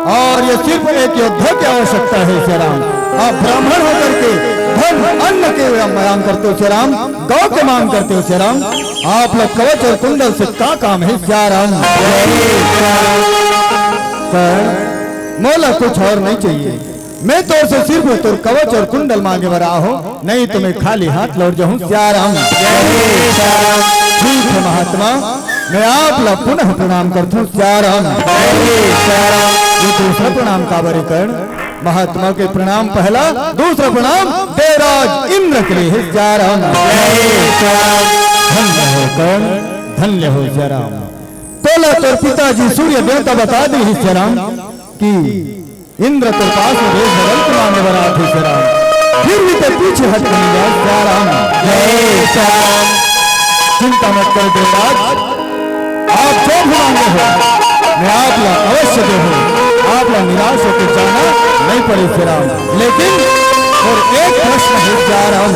Speaker 1: और ये सिर्फ एक योद्धा की आवश्यकता है श्री राम। आप ब्राह्मण होकर के धन अन्न के मांग करते हो श्री राम, गौ के मांग करते हो श्री राम, आप लोग कवच और कुंडल से क्या काम है श्री राम। मोला कुछ और नहीं चाहिए, मैं तो से सिर्फ तो कवच और कुंडल मांगे बरा हो, नहीं तो मैं खाली हाथ लौट जाऊं श्री राम। ठीक है महात्मा, मैं आप लोग पुनः प्रणाम करता हूँ श्री राम। ये दूसरा प्रणाम काबरी कर्ण महात्मा के प्रणाम पहला, दूसरा प्रणाम देवराज इंद्र के लिए श्री राम। धन्य हो कर्ण, धन्य हो श्री राम। तोला तो पिताजी सूर्य देवता बता दी श्री राम कि इंद्र तो पास में देश बदल मांगे बना थे श्री राम, फिर भी तो पीछे हट नहीं जाए श्री राम। चिंता मत कर देवराज, आप जो भी मांगे हो मैं आप ला अवश्य दे हूँ, आप ला निराश होकर जाना नहीं पड़े श्री राम। लेकिन और एक प्रश्न है श्री राम।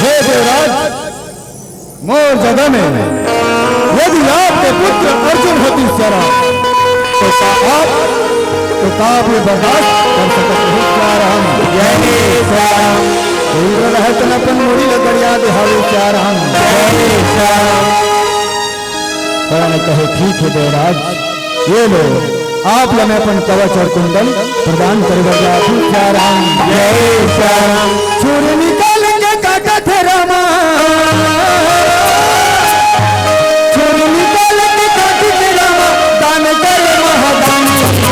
Speaker 1: हे देवराज, मोर जगह में यदि आपके पुत्र अर्जुन होती श्री राम तो आप ये बर्दाश्त कर सकते हैं श्री राम। रहतन अपन मुड़ी लगड़िया दिहावे श्री राम। कर्ण कहे ठीक है देवराज, ये लो आप लमे अपन कवच और कुंडल प्रदान कर श्री राम। छुरी निकाल के काटा थे रामा, छुरी निकाल के काटी थे रामा, दान कर महादानी।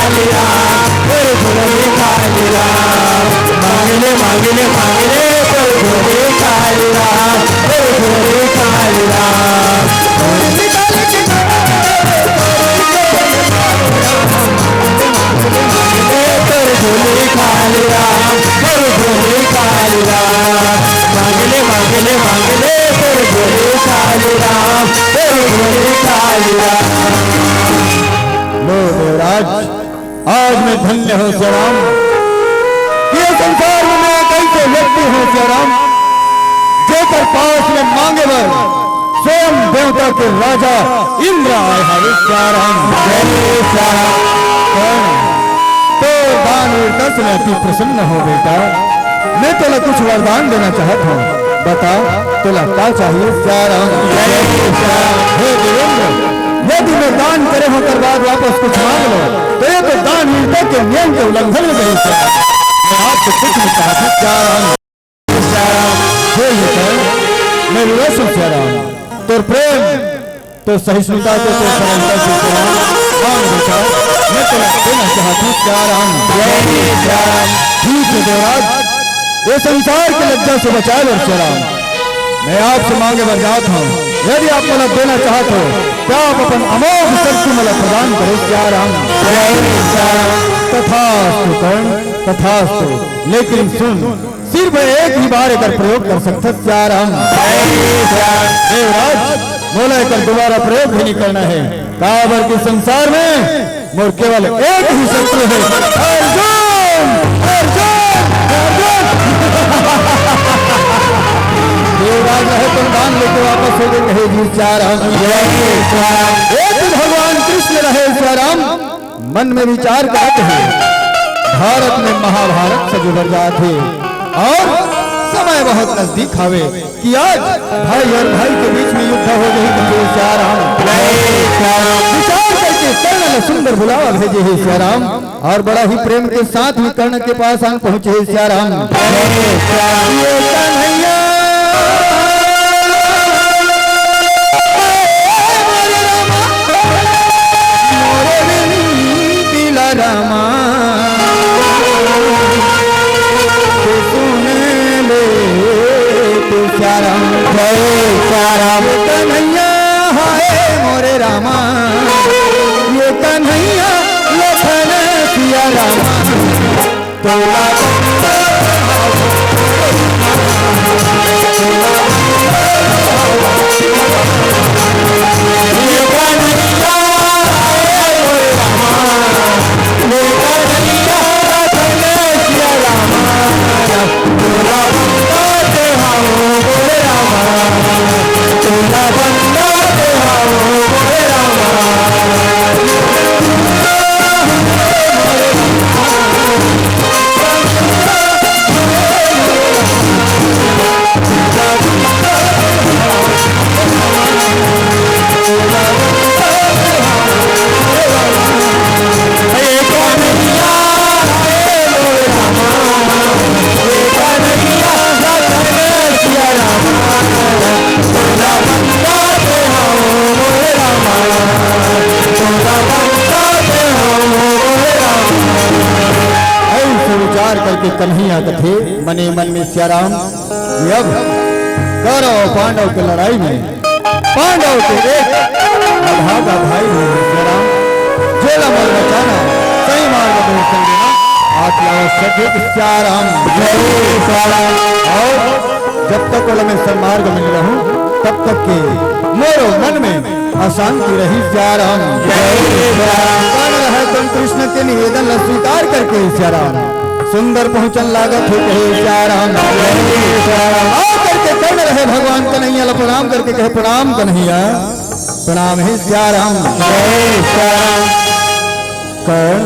Speaker 2: काली राम तेरे झोली काली राम मांगले मांगले मांगले तेरे झोली काली राम तेरे झोली काली राम तेरे झोली काली राम तेरे झोली काली राम मांगले मांगले मांगले तेरे झोली काली राम तेरे झोली काली राम।
Speaker 1: लो देवराज, आज मैं धन्य हूँ श्री राम। ये संसार में मैं एक ऐसे व्यक्ति हूँ श्री राम जेकर पास में मांगे बर स्वयं देवता के राजा इंद्र आए हरे श्री राम। तो दानवीरता से मैं अति प्रसन्न हो बेटा। मैं तुला कुछ वरदान देना चाहता हूँ, बता तुला क्या चाहिए श्री राम। हे देवेंद्र, यदि मैं दान करे होकर बाद वापस कुछ मांग लो तो ये तो दानवीरता के नियम के उल्लंघन में गई। मैं आपको कुछ नहीं चाहता श्री राम। मेरी रोशन श्री राम, तो प्रेम तो सहिष्णुता तो सरलता से श्री राम बेटा मैं तुला देना चाहता हूँ श्री राम। ठीक है देवराज, ये संसार की लज्जा से बचा लो श्री राम। मैं आपसे मांगे बर जाता हूँ, यदि आप मला देना चाहते हो तो आप अपन अमोघ शक्ति मला प्रदान करें श्री राम। तथास्तु कर्ण तथास्तु। लेकिन सुन, सिर्फ एक ही बार एक प्रयोग कर सकते श्री राम। देवराज बोला एक दोबारा प्रयोग भी नहीं करना है। काबर के संसार में मोर केवल एक ही शत्रु है, अर्जुन अर्जुन अर्जुन। देवराज रहे तुम दान लेके वापस हो गए कहे जी श्री राम। एक भगवान कृष्ण रहे श्री राम, मन में विचार करते हैं भारत में महाभारत से गुजर जाते और समय बहुत नजदीक आवे कि आज भाई और भाई के बीच में युद्ध हो गई। श्री राम विचार करके कर्ण ने सुंदर बुलावा भेजे है श्री राम और बड़ा ही प्रेम के साथ ही कर्ण के पास आन पहुंचे श्री राम। कन्हैया हाय मोरे रामा, ये कन्हैया लखन सिया रामा। करके कन्हैया कथे मने मन में श्री राम। अब कौरव पांडव की लड़ाई में पांडव के एक अभागा भाई हुए श्री राम। जेला मल बचाना सही मार्ग दर्शन देना आज्ञा आवश्यक है श्री राम। और जब तक मैं सन्मार्ग में रहूं तब तक के मोरो मन में अशांति रही श्री राम। तुम कृष्ण के निवेदन स्वीकार करके श्री राम सुंदर पहुंचन लागत हो कहे श्री राम। करके कर्ण रहे भगवान कन्हैया ला प्रणाम करके कहे प्रणाम कन्हैया प्रणाम है श्री राम। कर्ण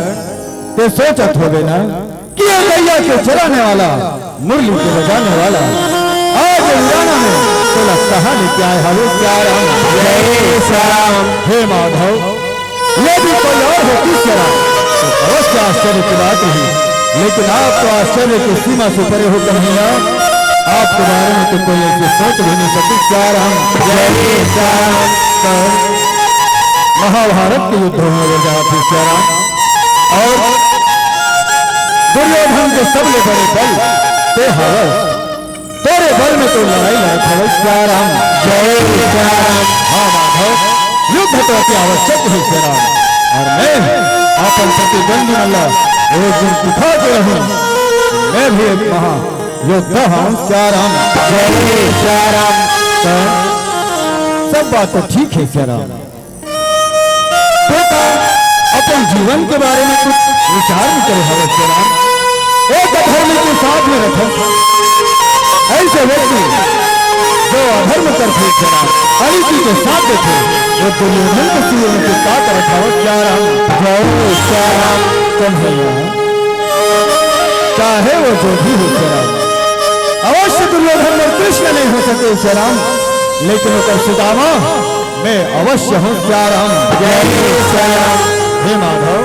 Speaker 1: ते सोचत हो गए ना कि गैया के चराने वाला मुरली के बजाने वाला आज उड़ाना में तो कहा लेके आए हवे श्री राम। हे माधव, यदि कोई और होती श्री राम तो अवश्य आश्चर्य की बात ही, लेकिन आप तो आश्चर्य की सीमा से परे हो कन्हैया। आपके बारे में तो कोई ऐसे सोच भी नहीं सकती श्री राम। महाभारत के युद्ध में जाते श्री राम और दुर्योधन के सबले बड़े बल ते हवस, तेरे बल में तो लड़ाई लड़त हवस क्या राम।
Speaker 2: जय श्री राम।
Speaker 1: हाँ माधव, युद्ध तो अति आवश्यक है श्री राम, और मैं अपन प्रतिद्वंदी अल्लाह एक दिन दिखा के रहूं, मैं भी एक महा योद्धा हूँ क्या राम।
Speaker 2: जय श्री राम।
Speaker 1: सब बात तो ठीक है श्री राम, बेटा अपन जीवन के बारे में कुछ विचार भी करे हवस श्री राम। एक अधर्म के साथ में रखो, ऐसे व्यक्ति जो अधर्म करते श्री राम, अनिति के साथ देखे वो दुर्योधन के सिर में काट रखा हो क्या राम।
Speaker 2: जय श्री राम।
Speaker 1: कन्हैया चाहे वो जो भी हो श्री राम, अवश्य दुर्योधन और कृष्ण नहीं हो सके श्री राम, लेकिन उनका सुदामा मैं अवश्य हूँ क्या राम।
Speaker 2: जय श्री राम।
Speaker 1: हे माधव,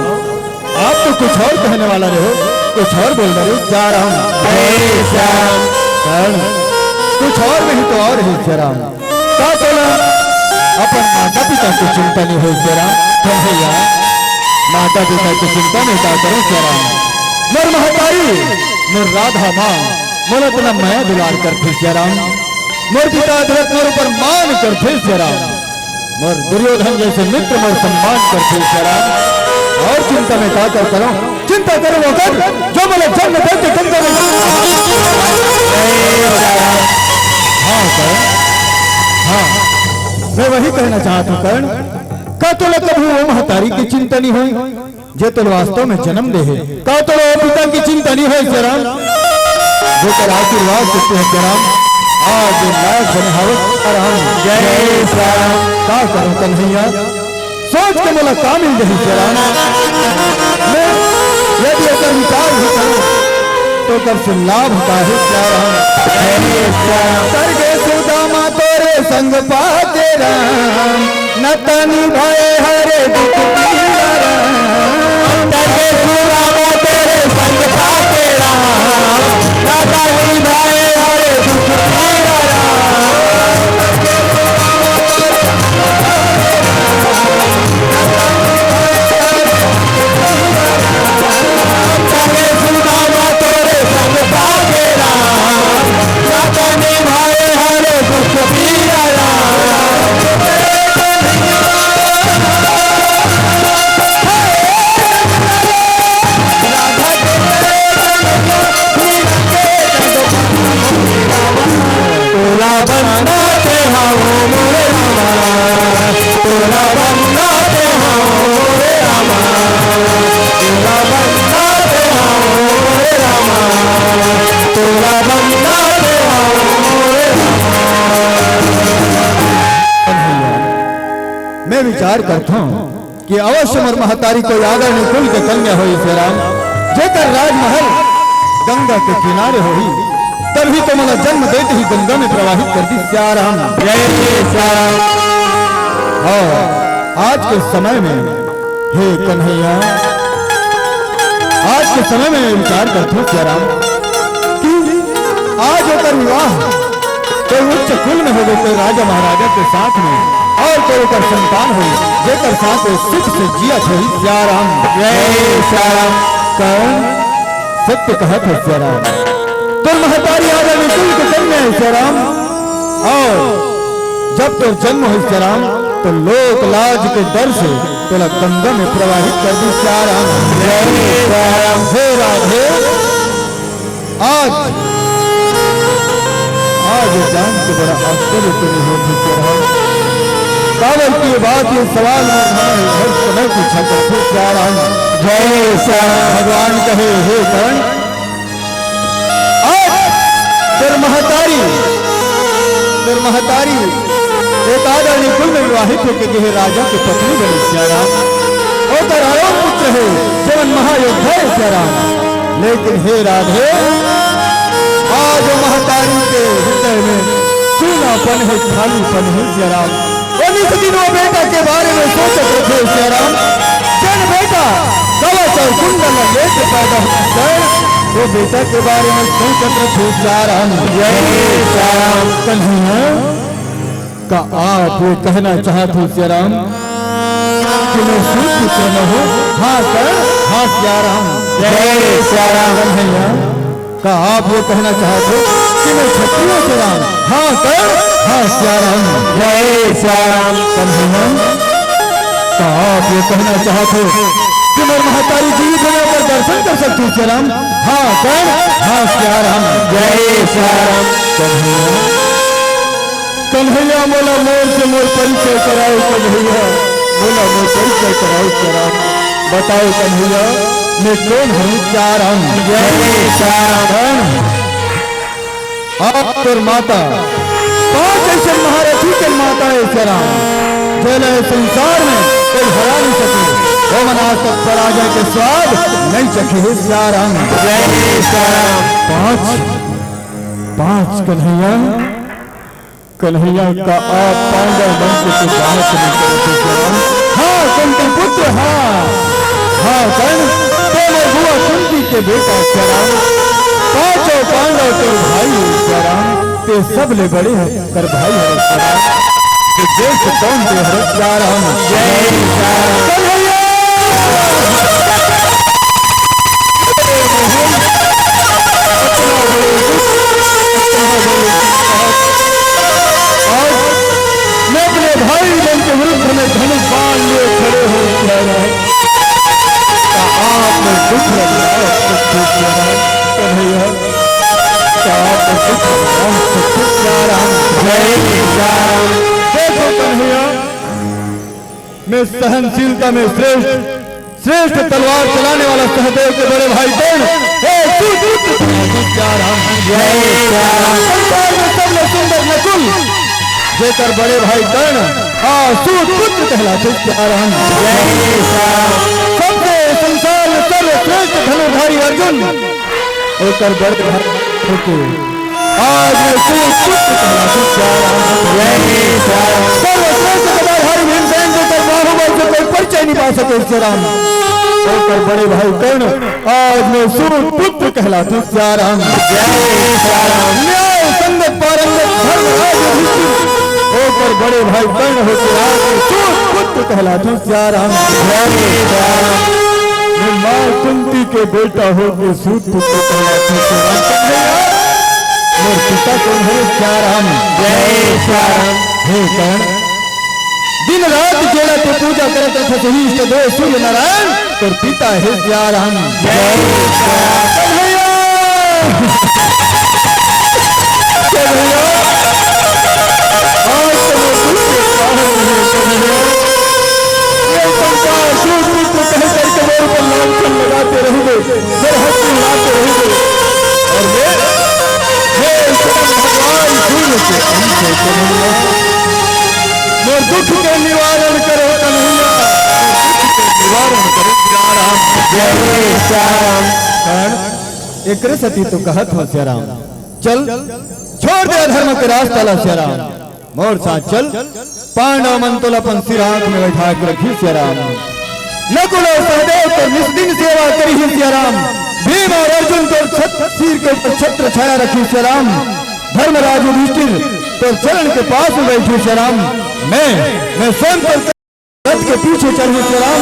Speaker 1: आप तो कुछ और कहने वाला रहे, कुछ और बोल रहे हो क्या राम।
Speaker 2: जय श्री राम।
Speaker 1: कर्ण, कुछ और नहीं तो और है श्री राम, का बोला अपन माता पिता की चिंता नहीं हो श्री राम। कन्हैया माता पिता की चिंता नहीं का करो श्री राम, मोर महतारी मोर राधा माँ मोर अपना माया दुलार करते श्री राम, मोर पिता धरत मोर ऊपर मान करते श्री राम, मोर दुर्योधन जैसे मित्र मोर सम्मान करते श्री राम। और चिंता में क्या कर करो, चिंता करो वो कर जो बोले जन्म देते चिंता में। हाँ कर्ण, हाँ मैं वही कहना चाहता हूँ कर्ण, का तो कभी वो महतारी की चिंता नहीं हुई जे तो वास्तव में जन्म दे है, का तो पिता की चिंता नहीं है श्री राम, जो कर आशीर्वाद देते हैं श्री राम। आज लाख बने हवस राम।
Speaker 2: जय श्री राम।
Speaker 1: का करूं कन्हैया, सोच के मोला का मिल रही श्री राम, मैं यदि अगर विचार भी करूं तो कर से लाभ का है क्या राम।
Speaker 2: जय श्री राम।
Speaker 1: करगे सुदामा तोरे संग पाते राम, न तनि भय हरे दुख पीरा राम।
Speaker 2: करगे सुदामा तेरे संग पाते राम, न तनि भय हरे दुख पीरा राम। करगे सुदामा तेरे संग पाते राम, न तनि भय हरे दुख पीरा राम। तोरा बंदा ते हाओ मोरे रामा, तोरा बंदा ते हाओ मोरे रामा, तोरा बंदा ते हाओ मोरे रामा, तोरा बंदा ते हाओ मोरे
Speaker 1: कन्हैया, मैं विचार करता हूँ कि अवश्य मोर महतारी को आदरणीय कुल के कन्या हुई श्री राम, जेकर राजमहल गंगा के किनारे हुई, तभी तो मला जन्म देते ही गंगा में प्रवाहित कर दी श्री राम।
Speaker 2: जय श्री राम।
Speaker 1: और आज के समय में हे कन्हैया, आज के समय में विचार करता हूँ श्री राम कि आज होकर विवाह कोई उच्च कुल में हो गए, कोई राजा महाराजा के साथ में, और कोई होकर संतान हुई जेकर साथ वो सुख से जिया हुई श्री राम।
Speaker 2: जय श्री राम।
Speaker 1: कौन सत्य कहत है श्री राम, तो महतारी आदरणीय कुल के कन्या है श्री राम, और जब तो जन्म हो श्री राम तो लोक लाज के डर से तेरा गंगा में प्रवाहित कर दी श्री राम।
Speaker 2: जय श्री राम।
Speaker 1: हे राधे, आज जान के बड़ा आश्चर्य तो नहीं होती श्री राम, कावल की बात ये सवाल हर समय पूछा करते श्री राम।
Speaker 2: जय श्री राम।
Speaker 1: भगवान कहे हे कर्ण, तेर महतारी एक आदरणीय कुल में विवाहित होकर के राजा की पत्नी बनी श्री राम, होकर आयोग पुत्र है जीवन महायोद्धा है श्री राम, लेकिन हे राधे आज महतारी के हृदय में सूनापन है, खालीपन है श्री राम। उन्नीस दिनों बेटा के बारे में सोचते थे श्री राम, जन बेटा कवच और कुंडल लेके पैदा होता है, वो बेटा के बारे में सोचते थे श्री राम।
Speaker 2: जय श्री राम।
Speaker 1: कन्हैया का आप ये कहना चाहते श्री राम कि मैं सूत पुत्र न हो। हाँ कर, हाँ हाँ सिया राम।
Speaker 2: जय सिया राम।
Speaker 1: कन्हैया का आप ये कहना चाहते कि मैं क्षत्रिय से राम? हाँ कर। हाँ सिया राम।
Speaker 2: जय सिया राम।
Speaker 1: कन्हैया का आप ये कहना चाहते कि मैं महतारी जीवित होने पर दर्शन कर सकती हूँ सिया राम? हाँ कर। हाँ सिया राम।
Speaker 2: जय सिया राम।
Speaker 1: कन्हैया मोला मोर से मोर परिचय कराओ कन्हैया, मोला मोर परिचय कराओ सिया राम। बताओ कन्हैया मैं कौन हूँ सिया राम?
Speaker 2: जय सिया राम।
Speaker 1: आप और माता 5 ऐसे महारथी के माता है सिया राम, जैसे संसार में कोई हरा नहीं सके। वो मनाज तक पराजय के स्वाद नहीं चखे सिया राम।
Speaker 2: जय सिया राम।
Speaker 1: 5 कन्हैया, कन्हैया का आप पांडव वंश से बात नहीं करते सिया राम। हाँ कुंती पुत्र, हाँ कर्ण तो मैं बुआ कुंती के बेटा सिया राम। 5 पांडव के भाई सिया राम, ते सब ले बड़े हैं कर भाई है सिया राम। देश कौन दे हर सिया राम।
Speaker 2: जय सिया राम।
Speaker 1: मैं अपने भाई बन के विरुद्ध में धनुष बाण लिए खड़े हो सिया राम। आपने दुख लगाया कन्हैया, क्या आपने दुख लगाया सिया राम।
Speaker 2: जय सिया राम।
Speaker 1: देखो कन्हैया मैं सहनशीलता में श्रेष्ठ तलवार चलाने वाला सहदेव के बड़े भाई कर्ण सिया राम।
Speaker 2: जय सिया राम।
Speaker 1: संसार में सबसे सुंदर नकुल जेकर बड़े भाई कर्ण सूतपुत्र कहलाते सिया राम।
Speaker 2: जय सिया राम।
Speaker 1: सबसे संसार में सर्वश्रेष्ठ धनुर्धारी अर्जुन होकर बड़े भाई होते आज मैं सूतपुत्र कहलाते सिया राम।
Speaker 2: जय सिया राम।
Speaker 1: सर्वश्रेष्ठ गदाधारी भीमसेन जोकर बाहुबल से कोई परिचय नहीं पा सके सिया राम, होकर बड़े भाई कर्ण आज मैं सूतपुत्र कहलाते सिया राम।
Speaker 2: जय सिया राम।
Speaker 1: न्याय संगत पारंगत धर्मराज युधिष्ठिर होकर बड़े भाई कर्ण होकर आज मैं सूतपुत्र कहलाते सिया राम।
Speaker 2: जय सिया राम।
Speaker 1: मैं मां कुंती के बेटा होकर सूतपुत्र कहलाते सिया राम। मेरे पिता कौन है सिया राम?
Speaker 2: जय सिया राम।
Speaker 1: हे कर्ण दिन रात जेड़ा ते पूजा करत थे सही इष्ट देव सूर्य नारायण और पिता है सिया राम।
Speaker 2: जय सिया राम।
Speaker 1: कन्हैया कन्हैया आज तो मैं दुख के कारण नहीं कन्हैया, ये संसार सूतपुत्र कह करके मेरे पर लांछन लगाते रहेंगे, मेरे हंसी उड़ाते रहेंगे और ये भगवान सूर्य के अंश है कन्हैया। मेरे दुख के निवारण करो कन्हैया, निवारण करो सिया राम।
Speaker 2: जय सिया राम।
Speaker 1: कर्ण एक सती तो कहत हो सिया राम, चल छोड़ दे अधर्म के रास्ता ला सिया राम, मोर साथ चल पांडव मंतुल अपन सिर आंख में बैठा के रखी सिया राम। नकुल और सहदेव तो निस्दिन सेवा करी ही सिया राम, भीम और अर्जुन तो सिर के ऊपर छत्र छाया रखी सिया राम, धर्मराज युधिष्ठिर तो चरण के पास में बैठी सिया राम। मैं स्वयं पर रथ के पीछे चल सिया राम।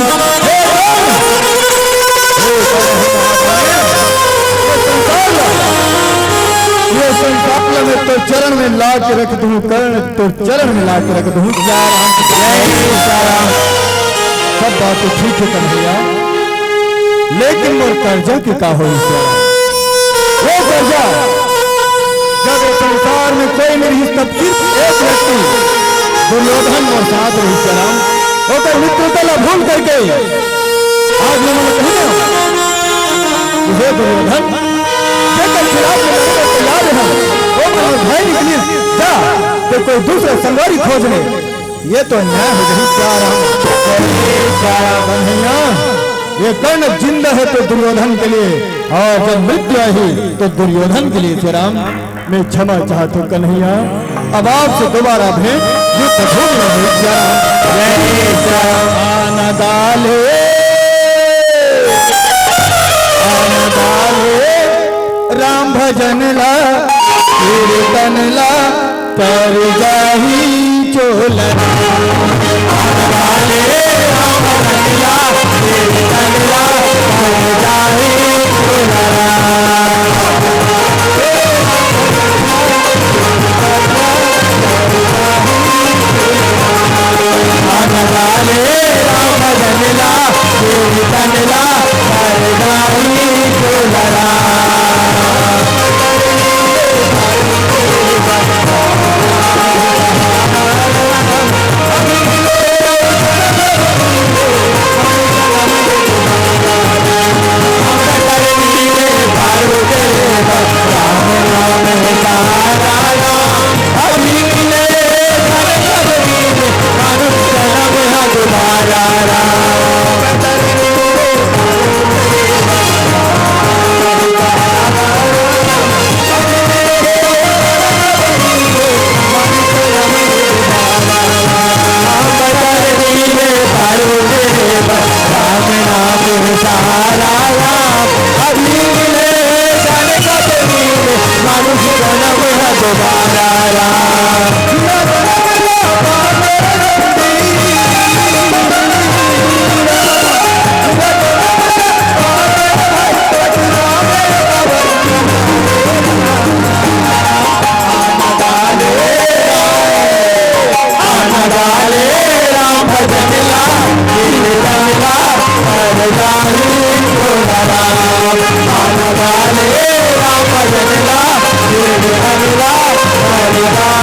Speaker 1: ये संसार में तो चरण में ला के रख दूं कर्ण, तो चरण में ला के रख दूं सिया राम।
Speaker 2: जय सिया राम।
Speaker 1: सब बात ठीक है कन्हैया, लेकिन मोर कर्जा के का हो सिया राम? वो कर्जा जब इस संसार में कोई नहीं तब सिर्फ एक व्यक्ति दुर्योधन और साथ रही सिया राम, होकर मित्रता ला भूल करके आज मैंने कही तुझे दुर्योधन जेकर खिलाफ लड़ने को तैयार है वो मेरे भाई निकली जा तो कोई दूसरा संगारी खोज ले, ये तो न्याय हो गई सिया राम। कन्हैया ये कर्ण जिंदा है तो दुर्योधन के लिए और जब मृत्यु आई तो दुर्योधन के लिए सिया राम। मैं क्षमा चाहता हूँ कन्हैया, अब आपसे दोबारा भेंट युद्ध भूमि में हुई सिया राम।
Speaker 2: जय सिया राम।
Speaker 1: आना डाले राम भजन ला कीर्तन ला कर जाही चोलन।
Speaker 2: राम भजन ला कीर्तन ला दोबारा राम अभी मिले जाने का तो मिले मानुष जन्म है दोबारा राम डाले राम भजन ला ला हर डाले राम भजन ला ला हर डाले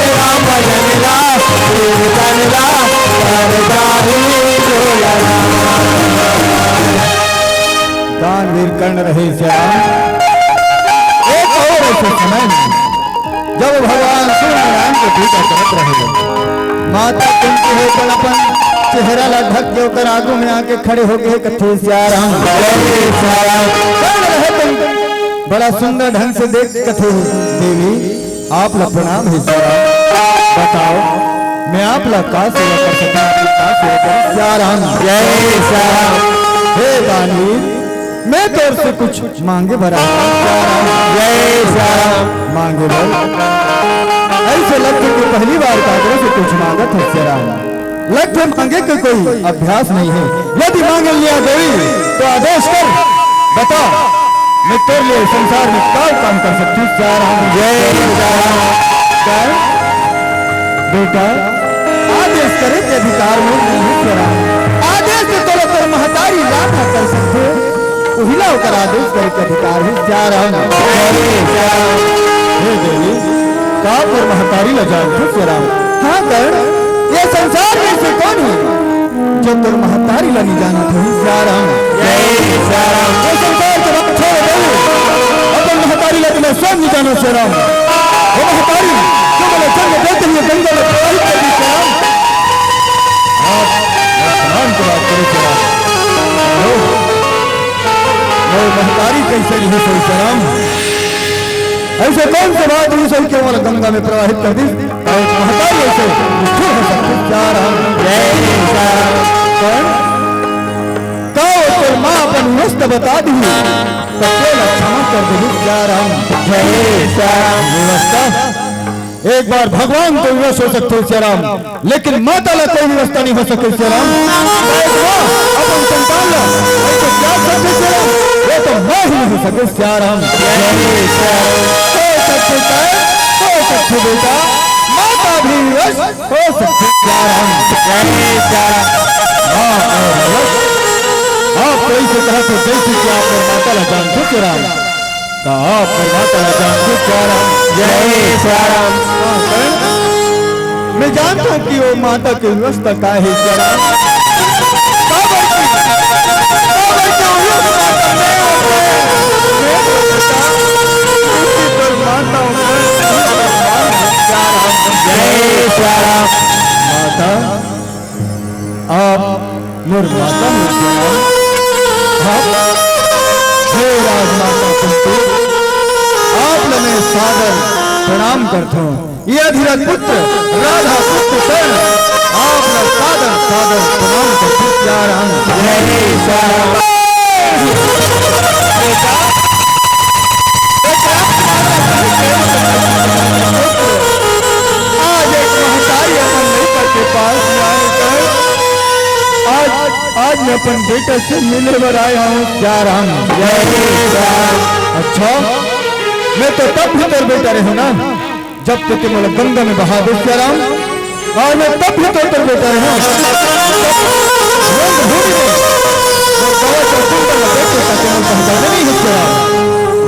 Speaker 2: राम भजन ला ला हर डाले
Speaker 1: दानवीर कर्ण रहे श्याम। एक और ऐसे समय में जब भगवान सूर्य नारायण को पूजा करत रहे, माता कुंती होकर अपन चेहरा ला ढक के होकर आगू में आके खड़े हो गए कथे श्याम। कर्ण रहे तुम बड़ा सुंदर ढंग से देख कथे देवी आप ला प्रणाम है श्याम। बताओ मैं आप ला का सेवा कर सकता हूँ, का सेवा कर श्याम।
Speaker 2: जय श्याम
Speaker 1: हे दानवीर मैं तोर से कुछ मांगे भरा
Speaker 2: जय श्याम
Speaker 1: मांगे भर ऐसे लगते कि पहली बार कागरों से कुछ मांगत है श्याम। लगते मांगे के कोई अभ्यास नहीं है। यदि मांगे लिया देवी तो आदेश कर बता मैं तेरे लिए संसार में क्या काम कर सकती हूँ श्याम।
Speaker 2: जय श्याम
Speaker 1: बेटा आदेश करे के अधिकार में नहीं है श्याम। आदेश से तो कर महतारी लाभ कर सकते उहिला होकर आदेश करे के अधिकार है श्याम। हे देवी का पर महतारी ल जानते श्याम। हाँ कर्ण ये संसार में से कौन है जो तुम महतारी ला नहीं जाना था श्याम। ये संसार के वक्त छोड़ दो अपन महतारी ला तुम्हें स्वयं नहीं जानो श्याम। वो महतारी जो बोले चल देते हुए गंगा में प्रवाहित कर दी श्याम। आप स्नान की बात करो श्याम। महतारी कैसे नहीं सही श्याम। ऐसे कौन से बात हुई सही के वाला गंगा में प्रवाहित कर दी महतारी ऐसे निष्ठुर हो सकती श्याम। तो माँ अपन नष्ट बता दी तो क्षमा कर दी श्याम। व्यवस्था एक बार भगवान को विवश हो सकते श्याम, लेकिन माता ला कोई व्यवस्था नहीं हो सकती श्याम। अपन संतान ला ऐसे क्या सकते श्याम, वो तो मैं ही हो सके श्याम। हो सकते बेटा माता भी विवश हो सकती श्याम। आप कोई से कहा तो जैसे कि आप माता ला जानते श्याम तो आप माता ला जानते श्याम।
Speaker 2: जय श्याम
Speaker 1: मैं जानता हूँ कि वो माता की व्यवस्था का है श्याम। माता आप मोर माता हे राजमाता कुंती आप मैं सादर प्रणाम करता हूँ। यह धीरज पुत्र राधा पुत्र कर्ण आप सादर सादर प्रणाम करते श्याम। आज एक महतारी अपन लेकर के पास आए आज मैं अपन बेटा से मिलने पर आया हूँ श्याम। अच्छा मैं तो तब भी तेरे बेटा रहे ना जब तक तुम गंगा में बहा दो श्याम। और मैं तब भी तो तेरे बेटा रहा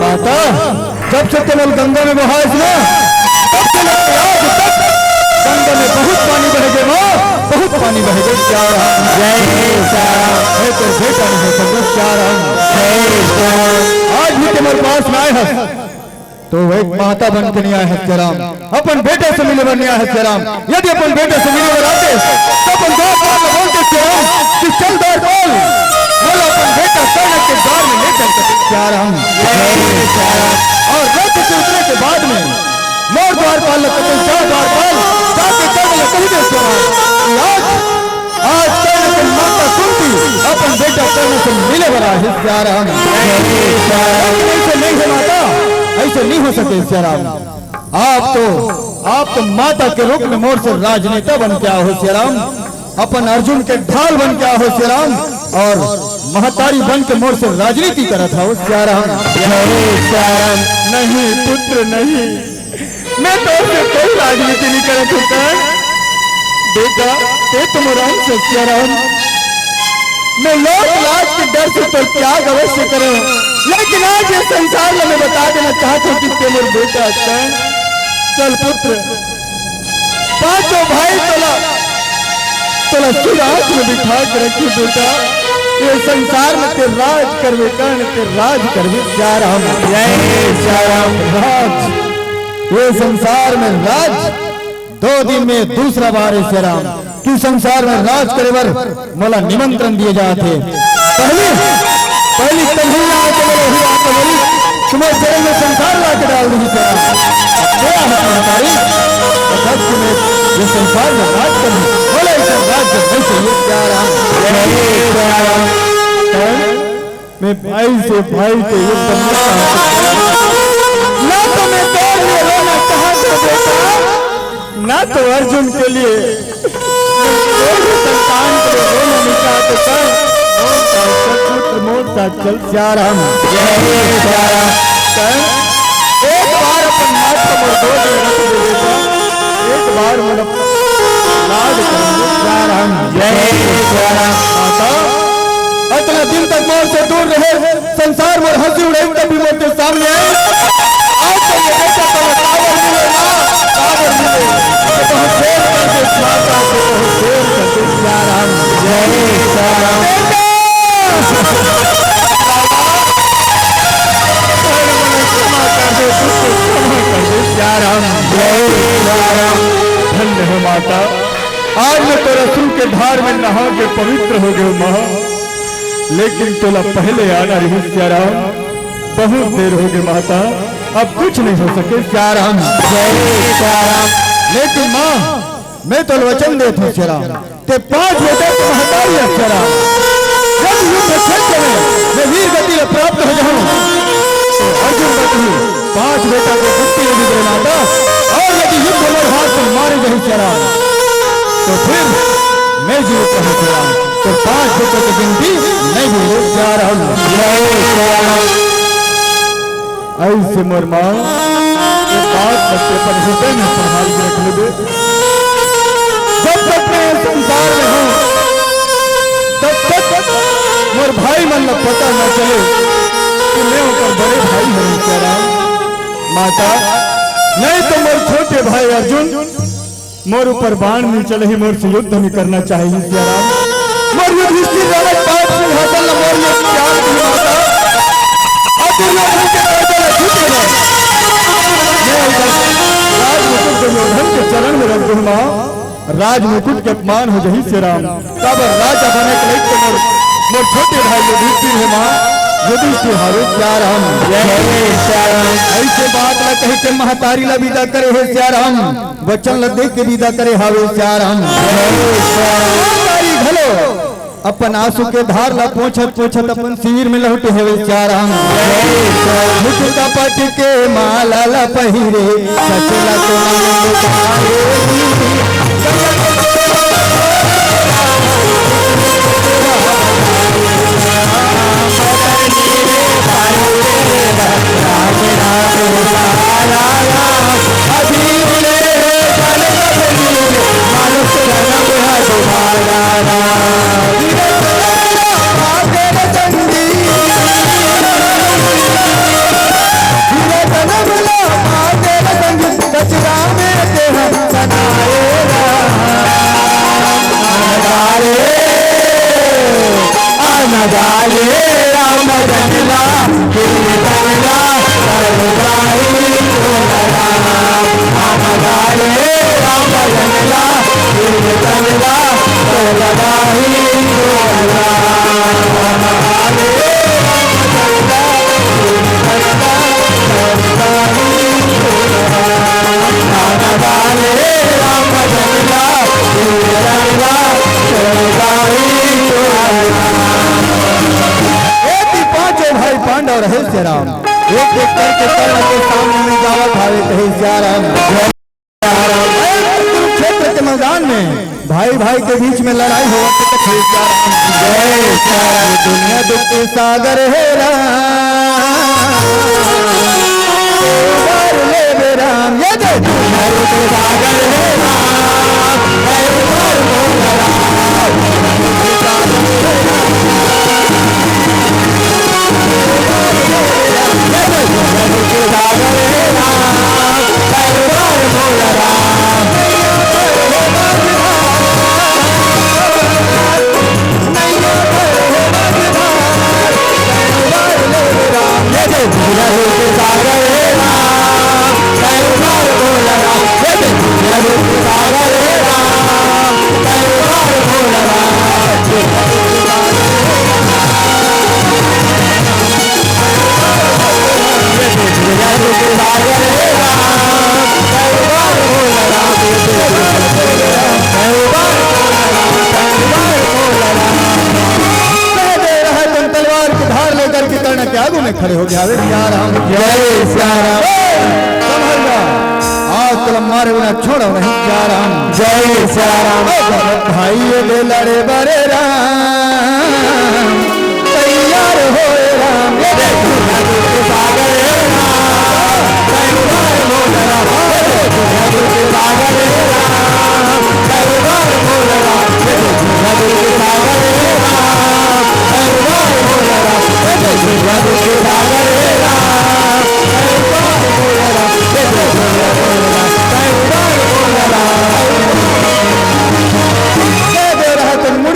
Speaker 1: माता जब से तुम गंगा में बहा ना तब से गंगा में बहुत पानी बह गए माँ, बहुत पानी बह गए श्याम। तो बेटा नहीं हो श्याम। आज भी तुम्हारे पास में आए हैं तो एक माता बन के नहीं आया है श्याम, अपन बेटे से मिले बन आया है श्याम। यदि अपन बेटे से मिले बन आते तो अपन दो बार बोलते श्याम कि चल दौड़ बोल बोलो अपन बेटा कर्ण के द्वार में ले चल श्याम। और रथ से उतरे पाल कते जा द्वार पाल जाके कर्ण कह दे आज कर्ण की माता सुनती अपन बेटा कर्ण से मिले वाला है सियाराम। ऐसे नहीं है माता, ऐसे नहीं हो सके सियाराम। आप तो माता के रूप में मोर से राजनेता बन के आओ सियाराम, अपन अर्जुन के ढाल बन के आओ सियाराम, और महतारी बन के मोर से राजनीति करत हो सियाराम।
Speaker 2: नहीं पुत्र नहीं, मैं तो उससे कोई राजनीति नहीं करत हूँ। बेटा ते तुम राम से सियाराम, मैं लोक लाज के डर से तो त्याग अवश्य करो, लेकिन आज ये संसार में मैं बता देना चाहता हूँ कि ते मेरे बेटा कर्ण। चल पुत्र, पांचों भाई तोला सुराज में बिठा के रखी बेटा, ये संसार में ते राज करवे कर्ण, ते राज करवे सियाराम।
Speaker 1: राज, ये संसार में राज 2 दिन में दूसरा बार है सियाराम कि संसार में राज करे बर मोला निमंत्रण दिए जाते। पहली तंजीला आके मेरे हुआ तो बोली तुम्हें चरण में संसार ला के डाल दी सियाराम। क्या है तुम्हारी तुम्हें ये संसार में राज करनी, बोले इसे राज नहीं चाहिए सियाराम।
Speaker 2: मैं भाई से भाई के युद्ध ना तो मैं तेरे लिए रोना चाहता बेटा, ना तो अर्जुन के लिए संतान के लिए रोना नहीं चाहते। मोटा चल सियाराम। एक बार अपन माता मोर गोद में रख दे बेटा, एक बार मोर लाड कर सियाराम। माता
Speaker 1: इतना दिन तक मोर से दूर रहे, संसार में हंसी उड़ाई कभी मोर के सामने आए। आज तो ये बेटा तो पावर मिले ना, पावर मिले तो हम शेर करके माता को शेर करके सियाराम। जय सियाराम।
Speaker 2: धन्य हो माता, आज मैं तेरा सूर के धार में नहा के पवित्र हो गए माँ, लेकिन तोला पहले आना रही सियाराम। बहुत देर हो गई माता, अब कुछ नहीं हो सके सियाराम।
Speaker 1: लेकिन माँ मैं तो वचन देता हूँ सियाराम, ते 5 बेटे तो महतारी है सियाराम। जब युद्ध क्षेत्र में मैं वीर गति प्राप्त हो जाऊं तो अर्जुन गति 5 बेटा को मुक्ति यदि दे माता, और यदि युद्ध में हाथ से मारे गए सियाराम तो फिर मैं जीवित रहूं सियाराम। तो 5 बेटों की गिनती नहीं भूलो सियाराम।
Speaker 2: ऐसे मोर माँ ये बात बच्चे पर हृदय में संभाल के रख ले।
Speaker 1: जब तक मैं संसार में हूँ तब तक मोर भाई मन को पता न चले कि मैं ऊपर बड़े भाई हूँ सियाराम।
Speaker 2: माता नहीं तो मोर छोटे भाई अर्जुन मोर ऊपर बाण नहीं चले ही मोर से युद्ध नहीं करना चाहिए सियाराम।
Speaker 1: मोर युधिष्ठिर राजा पाप सिंहासन न मोर में त्याग दी माता, अब दुर्योधन के पैदल छूटे ना।
Speaker 2: मैं राजमुकुट दुर्योधन के चरण में रख दूं माँ, राजमुकुट के अपमान हो जाही सियाराम।
Speaker 1: तब राजा बने के लिए मोर छोटे भाई युधिष्ठिर है माँ, युधिष्ठिर हारो सियाराम। ऐसे बात न कहे के महतारी ला विदा करे है सियाराम, वचन ल दे के विदा करे हावे सियाराम। महतारी घलो अपन आंसू के धार ला पोछत पोछत अपन सिर में लौटे है सियाराम। मुकुट पट के माला ला पहिरे सचला तो बढ़ावे कहे सियाराम। कुरुक्षेत्र के मैदान में भाई भाई के बीच में लड़ाई हो कहे सियाराम। जय सियाराम। दुनिया दुख के सागर है राम, ले राम। ये दुनिया दुख के सागर है राम, खड़े हो गया सियाराम। जय सियाराम। आज कलम मारे बिना छोड़ो नहीं सियाराम। जय सियाराम। भाई ले लड़े बड़े राम, तैयार हो राम।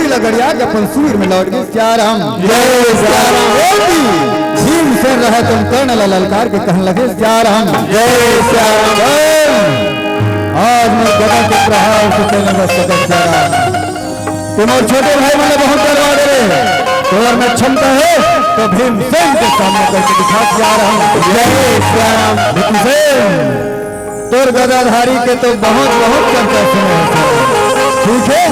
Speaker 1: लगड़िया के अपन सूर में लौट गए सियाराम। जय सियाराम। भीम से रहे तुम कर्ण ललकार के कहने लगे सियाराम। जय सियाराम। आज मैं गदा के प्रहार से चलने बस सकत सियाराम। तुम और छोटे भाई मैंने बहुत डरवा दे, तो और मैं क्षमता है तो भीम सेन के सामने करके दिखा सियाराम। जय सियाराम। भीम सेन तोर गदाधारी के तो बहुत बहुत चर्चा सुने हैं। ठीक है,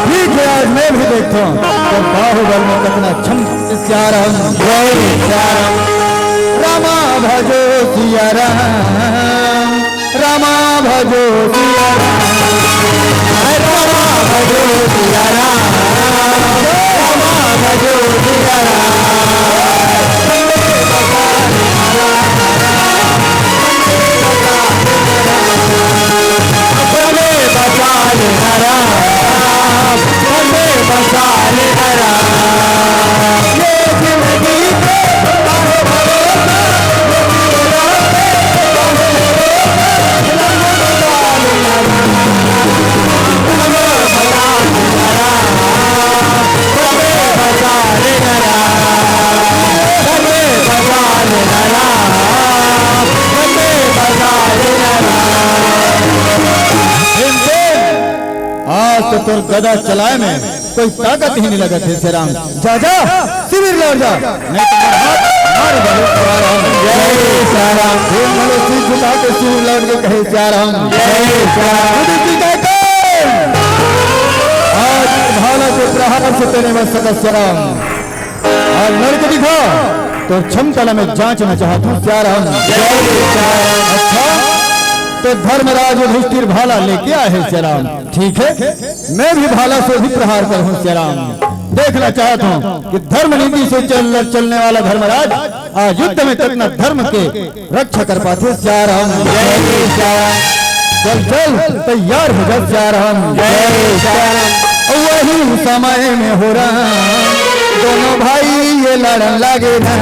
Speaker 1: ठीक है, आज मैं भी देखता हूँ तो बाहुबल में कितना छम सियाराम। जय सियाराम। रामा भजो सिया राम, रामा भजो सिया राम, रामा भजो सिया राम, रामा भजो सिया राम। तो तुर गदा चलाए में कोई ताकत ही नहीं लगा थे सियाराम। जा जा शिविर लौट जा, नहीं तुम्हारा हाथ मार दे सियाराम। जय सियाराम। फिर मलो सिर झुका के शिविर लौट के कहे सियाराम। जय सियाराम। आज भाला के प्रहार से तेरे में सकत सियाराम। आज लड़के दिखा तो क्षमता में जांचना चाहता हूँ सियाराम। जय सियाराम। अच्छा तो धर्मराज युधिष्ठिर भाला लेके आए हैं सियाराम। ठीक है, मैं भी भाला से भी प्रहार करूं सियाराम। देखना चाहता हूं कि धर्म नीति से चलने वाला धर्मराज आज युद्ध में कितना धर्म के रक्षा कर पाते सियाराम। चल चल तैयार हो जा सियाराम। वही समय में हो रहा दोनों भाई ये लड़न लगे ना।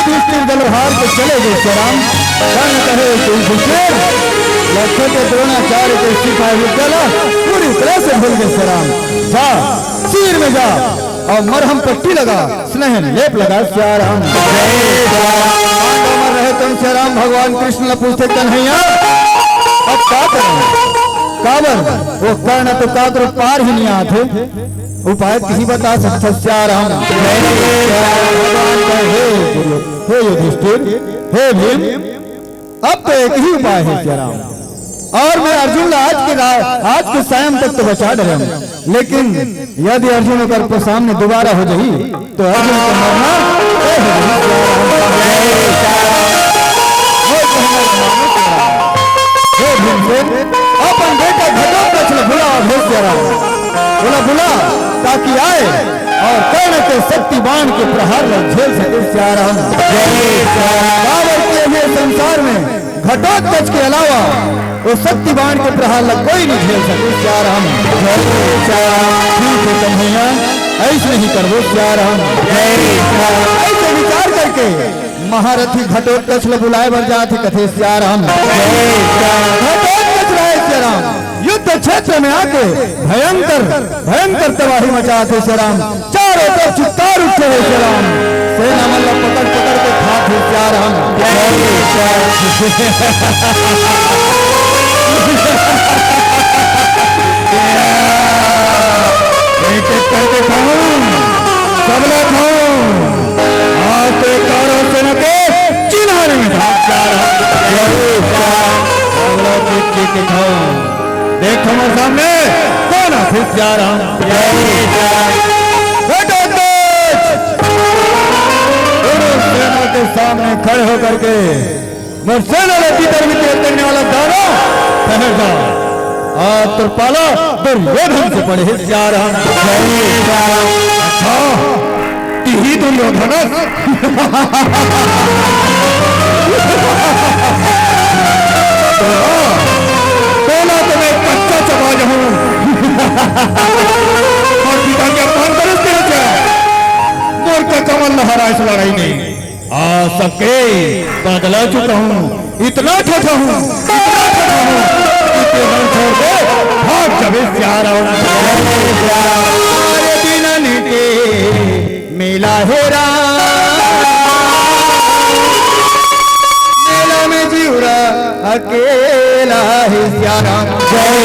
Speaker 1: युधिष्ठिर जलहार के चले गए सियाराम। कहे लक्ष्य के द्रोणाचार्य के सिखाए विद्यालय पूरी तरह से भूल गए श्री राम। जा शिविर में जा और मरहम पट्टी लगा, स्नेह लेप लगा श्री राम। पांडव मर रहे तुम श्री राम। भगवान कृष्ण ने पूछते कन्हैया अब क्या करें? काबर वो कर्ण तो काकर पार ही नहीं आते, उपाय नहीं बता सकते श्री राम। भगवान कहे हे युधिष्ठिर, हे भीम, अब तो एक ही उपाय है श्री राम, और मैं अर्जुन आज के सायं तक तो बचा डरे हूं, लेकिन यदि अर्जुन कर सामने दोबारा हो जाई तो अर्जुन को मरना अपन बेटा घटोत्कच बुला बोला बुला ताकि आए और कर्ण के शक्ति बाण के प्रहार झेल सके श्री राम। संसार में घटोत्कच के अलावा वो शक्ति बाण के प्रहार लग कोई नहीं झेल सके श्री राम। ठीक है कन्हैया, ऐसे नहीं कर वो श्री राम। ऐसे विचार करके महारथी घटोत्कच ले बुलाए बर जाते कथे श्री राम। घटोत्कच रहे श्री राम युद्ध क्षेत्र में आके भयंकर तबाही मचाते श्री राम। चारों तरफ चित्कार उठे हुए श्री राम। सेना मल्ल पकड़ के खाते श्री राम। एक एक करके खाऊं, सबला खाऊं, आज तो चारों सेना के चिन्हाने में खाऊं। देख हमारे सामने कौन आफिस जा रहा सेना के सामने खड़े होकर के मैं सेना के भीतर में तेल करने वाला दानव ठहर जा। आज तो पाला दुर्योधन से पड़े जा रहा। अच्छा यही दुर्योधन बोला तो मैं कच्चा चबाज हूँ और पिता के अपमान बरसते हैं। मोर का कमल लहरा इस लड़ाई में आ सके बदला चुका हूँ, इतना छोटा हूँ छोड़ दे भाग जब मेला हेरा मेला में जीवरा अकेला है श्री राम। जय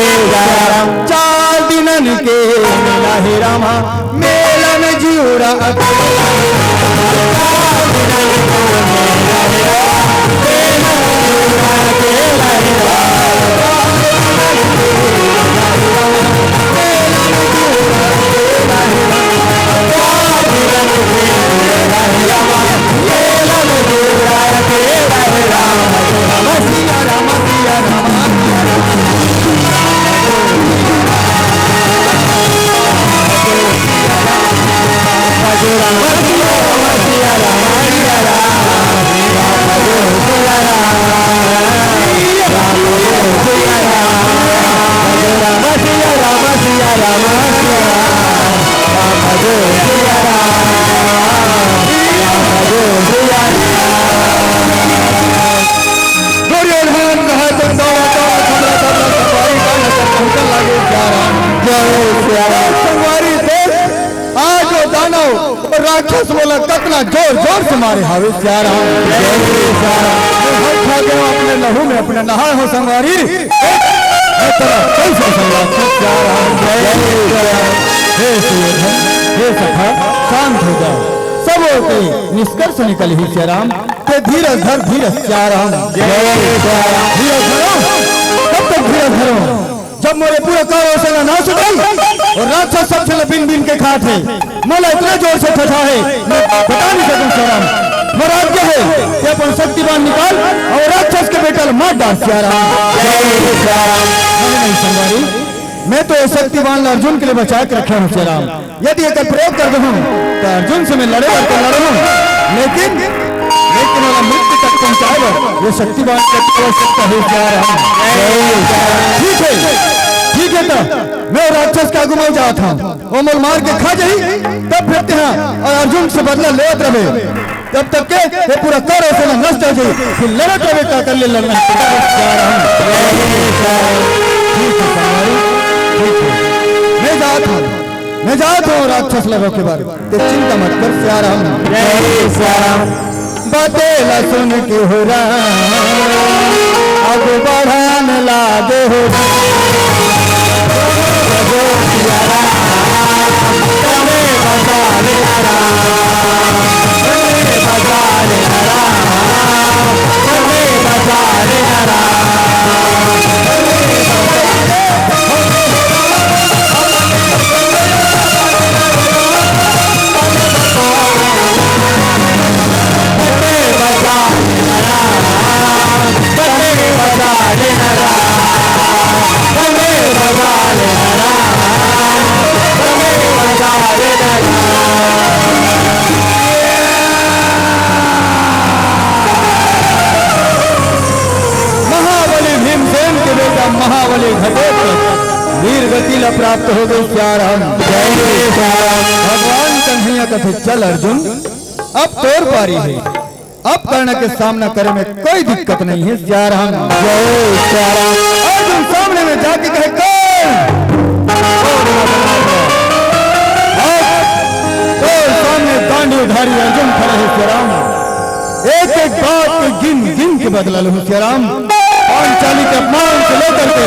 Speaker 1: राम 4 दिन के मेला है रामा, मेला में जीवरा राक्षस बोला कतना जोर जोर से मारे हावे श्री राम। अपने लहू में अपने नहाए हो संवारी शांत हो जाओ, सब के निष्कर्ष निकल ही श्री राम के धीरज धर धीरज श्री राम। धीरज धरो, कब तक धीरज धरो जब मेरे पूरे कारों से ना सुनाई और राक्षस सब चले बिन बिन के खाते मोला इतना जोर से ठठा है मैं बता नहीं सकूं श्री राम। महाराज क्या है कि अपन शक्तिवान निकाल और राक्षस के बेटा मार डाल श्री राम। नहीं संवारी, मैं तो शक्तिवान अर्जुन के लिए बचा के रखा हूँ श्री राम। यदि एक प्रयोग कर दूं तो अर्जुन से मैं लड़े हूँ, लेकिन वाला मृत्यु तक पहुंचाएगा ये शक्तिवान ठीक है तो मैं राक्षस का घुमा जाता हूँ वो मोल मार के खा जाई तब फिरते हैं और अर्जुन से बदला ले रहे। जब तक के ये पूरा करो से नष्ट हो जाए फिर लड़ा कभी का कर ले लड़ना मैं जाता हूँ राक्षस लगों के बारे ते चिंता मत कर सियाराम बातें ला सुन के हो रहा अब बढ़ान लागे हो महाबली घटोत्कच वीर गति ला प्राप्त हो गई सियाराम भगवान कन्हैया कथे चल अर्जुन अब तोर पारी है अब कर्ण के सामना करे में कोई दिक्कत नहीं है सियाराम अर्जुन सामने में जाके कहे तोर सामने गांडीवधारी अर्जुन खड़े हैं सियाराम एक एक बात को गिन गिन के बदला लो सियाराम पांचाली के अपमान से लेकर के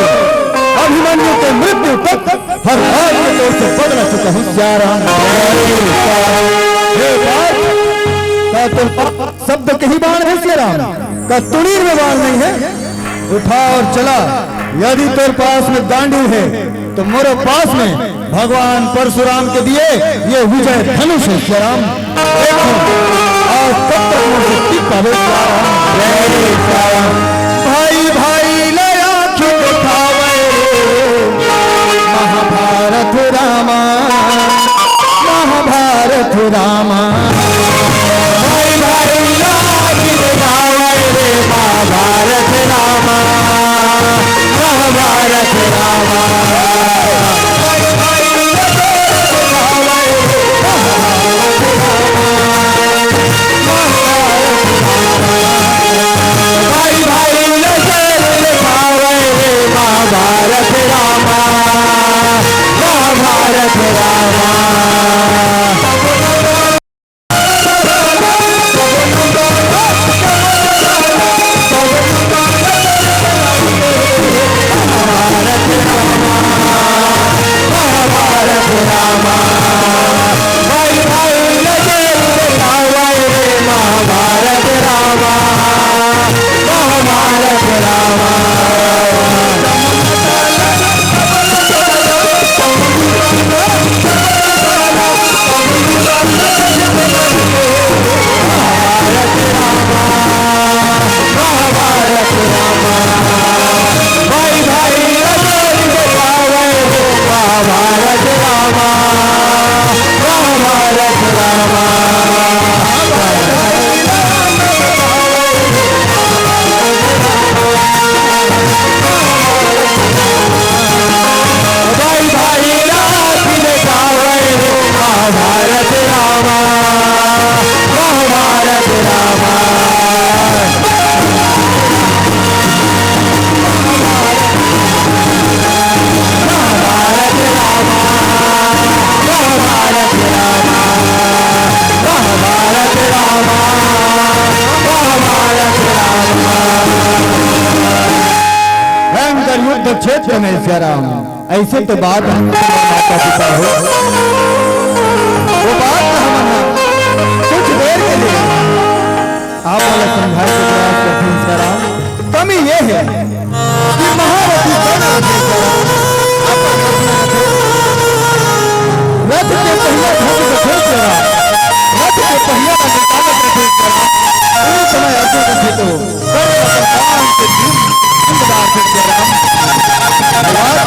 Speaker 1: अभिमन्यु के मृत्यु तक हर बात के तौर से बदला चुका हूँ सियाराम शब्द के ही बाण है सियाराम का तुणीर में बाण नहीं है उठा और चला यदि तेरे पास में गांडी है तो मेरे पास में भगवान परशुराम के दिए ये विजय धनुष है सियाराम देखो और कब तक मुझे टिका दे सियाराम भाई भाई लया दिखावे महाभारत रामा महाभारत रामा भाई भाई लया दिखावे महाभारत रामा महाभारत रामा भाई भाई महाभारत रामा महाभारत रामा क्षेत्र में सियाराम ऐसे तो बात माता पिता हो वो बात कुछ देर के लिए आप वाला समझाने के प्रयास करते हैं सियाराम कमी ये है कि महारथी रथ के पहिया ढंग से थे सियाराम रथ के पहिया का निकालत थे सियाराम उस समय अर्जुन थे तो जिंददार थे सियाराम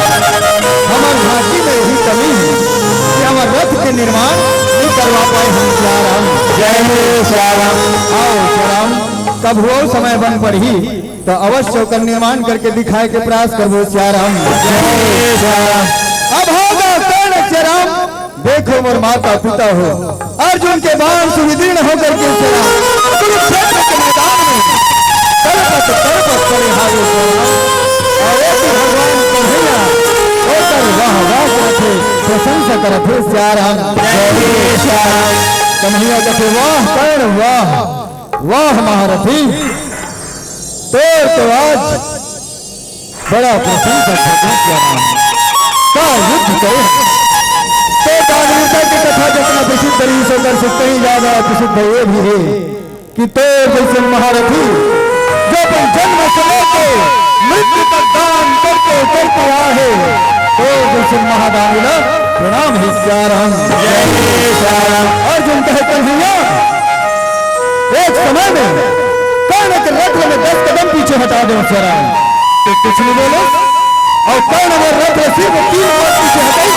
Speaker 1: हमारे घाटी में यही कमी है कि हमारे रथ के निर्माण नहीं करवा पाए हम सियाराम जय सियाराम आओ सियाराम कब हो समय बन पड़ी तो अवश्य होकर निर्माण करके दिखाए के प्रयास करबो सियाराम जय सियाराम अब होगा कर्ण सियाराम देखो मोर माता पिता हो, अर्जुन के बाण से विदीर्ण होकर के कुरुक्षेत्र के मैदान में तड़पत तड़पत करे हारे और एक भगवान कन्हैया होकर वाह वाह करते प्रशंसा करते श्याम जय श्याम। कन्हैया कहते वाह कर्ण वाह वाह महारथी, तो आज बड़ा प्रशंसा करते श्याम का युद्ध करे तो दानवीरता की कथा जितना प्रसिद्ध तरीके से कर सकते हैं, ज्यादा प्रसिद्ध ये भी है कि तो जैसे महारथी जो अपन जन्म से लेके मृत्यु तक दान करते करते आए तो जैसे महादानी प्रणाम है श्याम जय श्याम। अर्जुन कहते हैं एक समय में कर्ण के रथ में 10 कदम पीछे हटा दो श्याम, तो कुछ नहीं बोले और कर्ण और रथ सिर्फ 3 कदम पीछे हटाई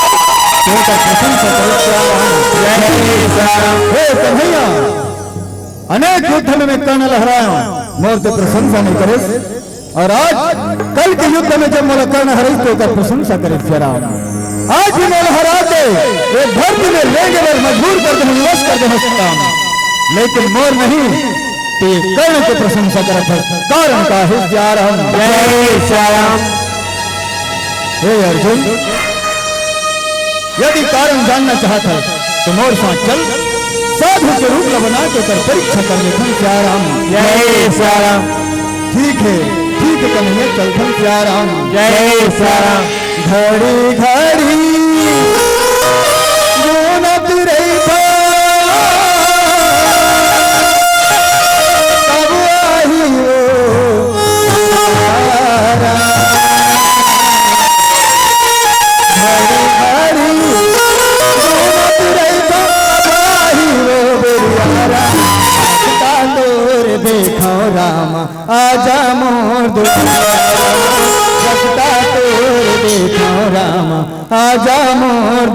Speaker 1: कन्हैया। अनेक युद्ध में मैं कर्ण लहराया मोर तो प्रशंसा नहीं करे, और आज कल के युद्ध में जब मोला कर्ण हराई तो कर प्रशंसा करे श्याम। आज भी मोला हरा दे ये धरती में ले गए मजबूर कर दे निवास कर दे श्याम, लेकिन मोर नहीं तो कर्ण की प्रशंसा करत है, कारण का है श्याम जय श्याम। हे अर्जुन यदि कारण जानना चाहता है तो मोर साथ चल, साधु के रूप में बना के कर परीक्षा कर लेखन श्याम जय श्याम। ठीक है कन्हैया चलखन श्याम जय श्याम। घड़ी घड़ी गुनत रही था तब आई हो तारा, देखो राम आजा मोर दुआरा, तोर देखो राम आजा मोर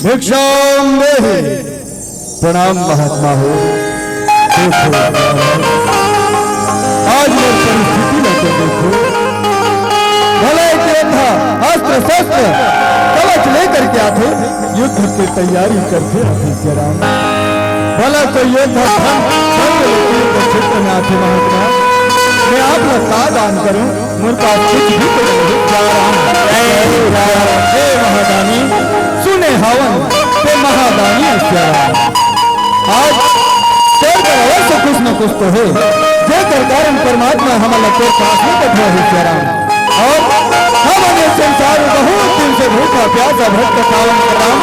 Speaker 1: भिक्षाम देहि। प्रणाम महात्मा हो। देखो आज मेरी परिस्थिति लेकर देखो, भले योद्धा अस्त्र शस्त्र कवच लेकर के आते युद्ध की तैयारी करते आते राम, भला कोई योद्धा क्षेत्र में आते महात्मा, मैं आप लोग का दान करूं, मुझ पास कुछ भी तो नहीं। महादानी सुने हवन पे महादानी आज अवश्य कुछ न कुछ तो है, जेकर कारण परमात्मा हमारा को पास में बैठा है श्याम, और हमने संसार में बहुत दिन से भूखा प्यासा भक्त पावन कराम,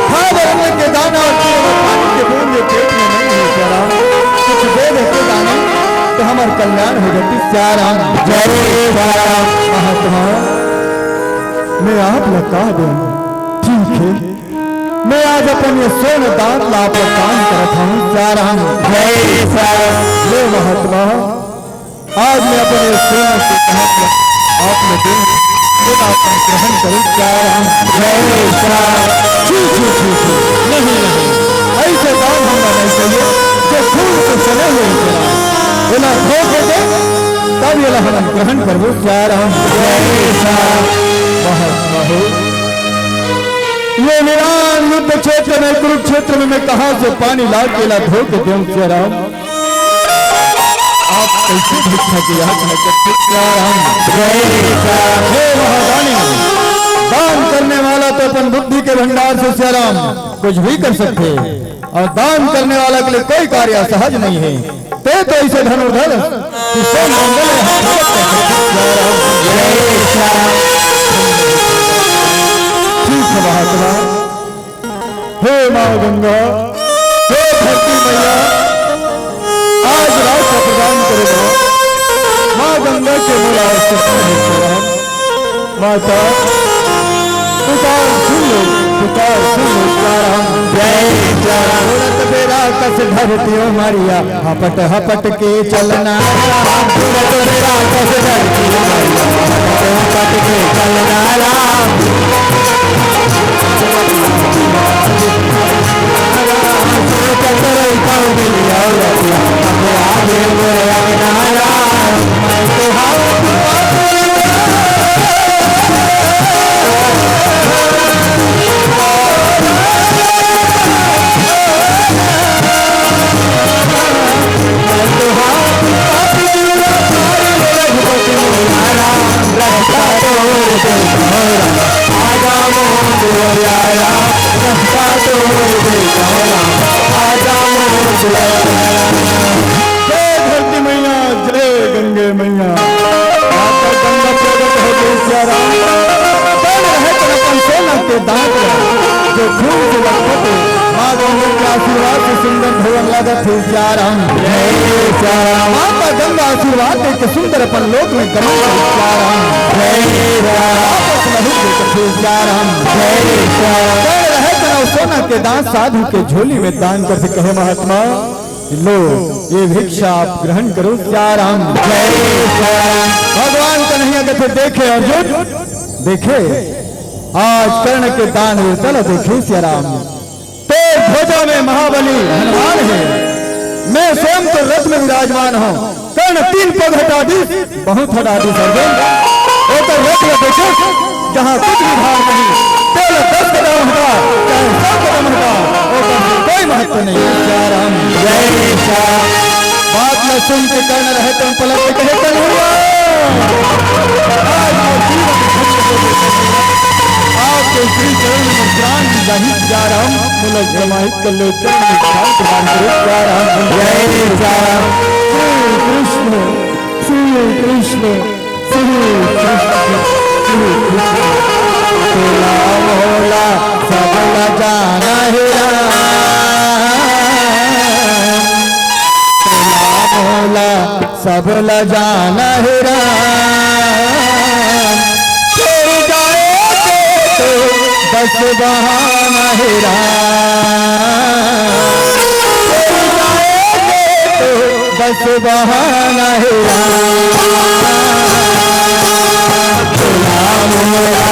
Speaker 1: खाने के दाना और पानी के बूंद पेट में नहीं है श्याम, कुछ दे देते दाने तो हमारा कल्याण हो जाती श्याम जय श्याम। महात्मा मैं आप लगा दूं, ठीक है मैं आज अपन ये सोने दान लाभ काम करता हूँ श्याम जय श्याम। ये महात्मा आज मैं अपने सोने से आपने दिन ग्रहण करूँ श्याम जय श्याम। नहीं ऐसे दान होना नहीं चाहिए जो फूल से चले हुए बोला धोखे दे तब ये हम ग्रहण करूँ श्याम जय श्याम। महात्मा हो ये निरान युद्ध क्षेत्र में कुरुक्षेत्र में मैं कहां से पानी ला के ला धो के दूं श्याम, आप कैसे भिक्षा की याचना करते सियाराम। हे महादानी, दान करने वाला तो अपन बुद्धि के भंडार से सियाराम कुछ भी कर सकते, और दान करने वाला के लिए कोई कार्य सहज नहीं है। ते तो इसे धनुर्धर ठीक है महात्मा। हे माँ गंगा, हे धरती मैया, आज रात का प्रदान करेगा। माँ गंगा के मूल आवश्यक माता पुकार सुन लो, पुकार सुन लो सियाराम। जय बेरा कस धरती हो मारिया, हपट हपट के चलना। बेरा कस धरती हो मारिया, हपट के चलना राम। जय धरती मैया, जय गंगे मैया। माता गंगा प्रकट हो गई सियाराम। अपन सोना के दांत जो खून से लगते माँ गंगा के आशीर्वाद से सुंदर भवन लागत है सियाराम। जय सियाराम। माता गंगा आशीर्वाद के सुंदर अपन लोक में गमन कर सियाराम। जय सियाराम। जय सियाराम। सोना के दांत साधु के झोली में दान करके कहे महात्मा, लो ये भिक्षा आप ग्रहण करो सियाराम। जय सियाराम। भगवान का नहीं अगर देखे अर्जुन, देखे आज कर्ण के दान तल देखे सियाराम। तो ध्वजा में महाबली हनुमान है, मैं स्वयं तो रथ में विराजमान हूँ। कर्ण 3 पग हटा दी, बहुत हटा दी सर्जन। वो तो रथ में देखे जहाँ कुछ भी भार नहीं, 10 कदम हटा चाहे 100 कदम हटा, वो तो कोई महत्व नहीं सियाराम। जय सियाराम। बात न सुन के कर्ण रहे तुम पलट के कहे कन्हैया, आपके श्री चरण में प्राण की जाहिर सियाराम। मुलक जमाहित कर लो चरण में ध्यान प्रदान करो सियाराम। जय सियाराम। श्री कृष्ण श्री कृष्ण श्री कृष्ण श्री कृष्ण। तोला मोला सबला जाना है राम, तोला मोला सबला जाना है राम। तेरी जाए तो बस बहाना है राम, तेरी जाए तो बस बहाना है राम। तोला मोला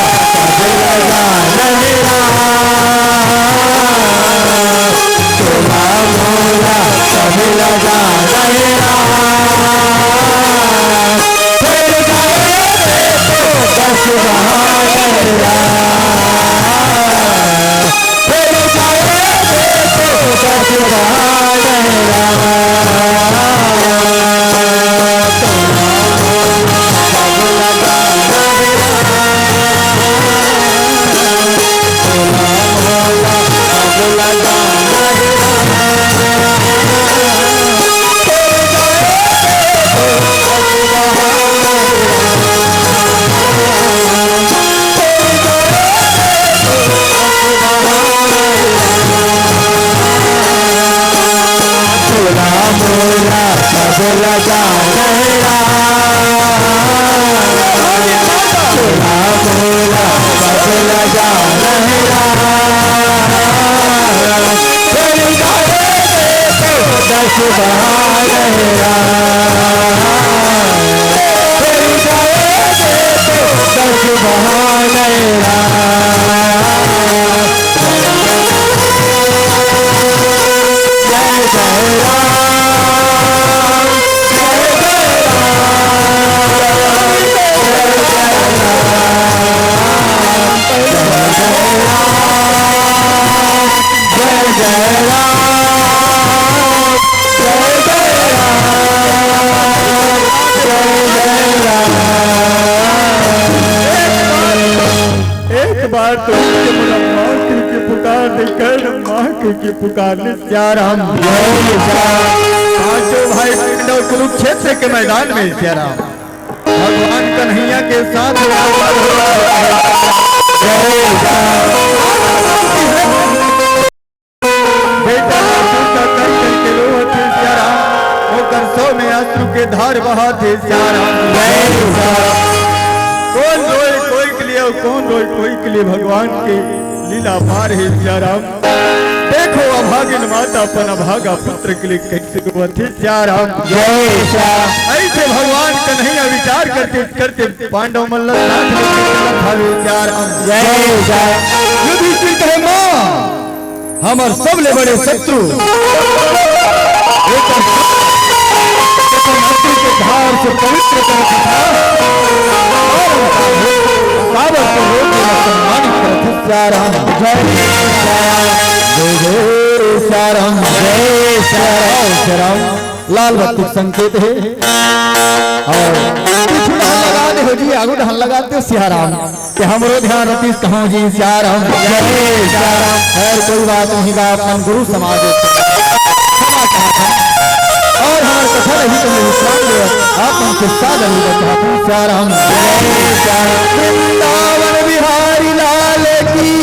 Speaker 1: मृत्यु की पुकार सियाराम। पांचों भाई पांडव कुरुक्षेत्र के मैदान में सियाराम भगवान कन्हैया के साथ बेटा का कर करके रोते सियाराम होकर सौ में आंसू के धार बहाते सियाराम। कौन रोए कोई के लिए और कौन रोए कोई के लिए भगवान की लीला पार है सियाराम। देखो अभागिन माता अपन अभागा पुत्र के लिए कैसे रोती सियाराम। ऐसे भगवान कन्हैया विचार करते करते पांडव मल्ल साथ सियाराम। युधिष्ठिर कहे मां हमार सबले बड़े शत्रु के धार से पवित्र करके था सम्मानित करते सियाराम। जय सियाराम जय सियाराम। लाल बत्ती संकेत है और कुछ ढहन लगा दे हो जी आगू ढहन लगाते सियाराम कि हमरो ध्यान रखी कहूँ जी सियाराम। जय सियाराम। खैर कोई बात नहीं बा अपन गुरु समाज और हमारे कथा रही तो विश्राम दे आप उनके साथ सियाराम। वृंदावन बिहारी लाल की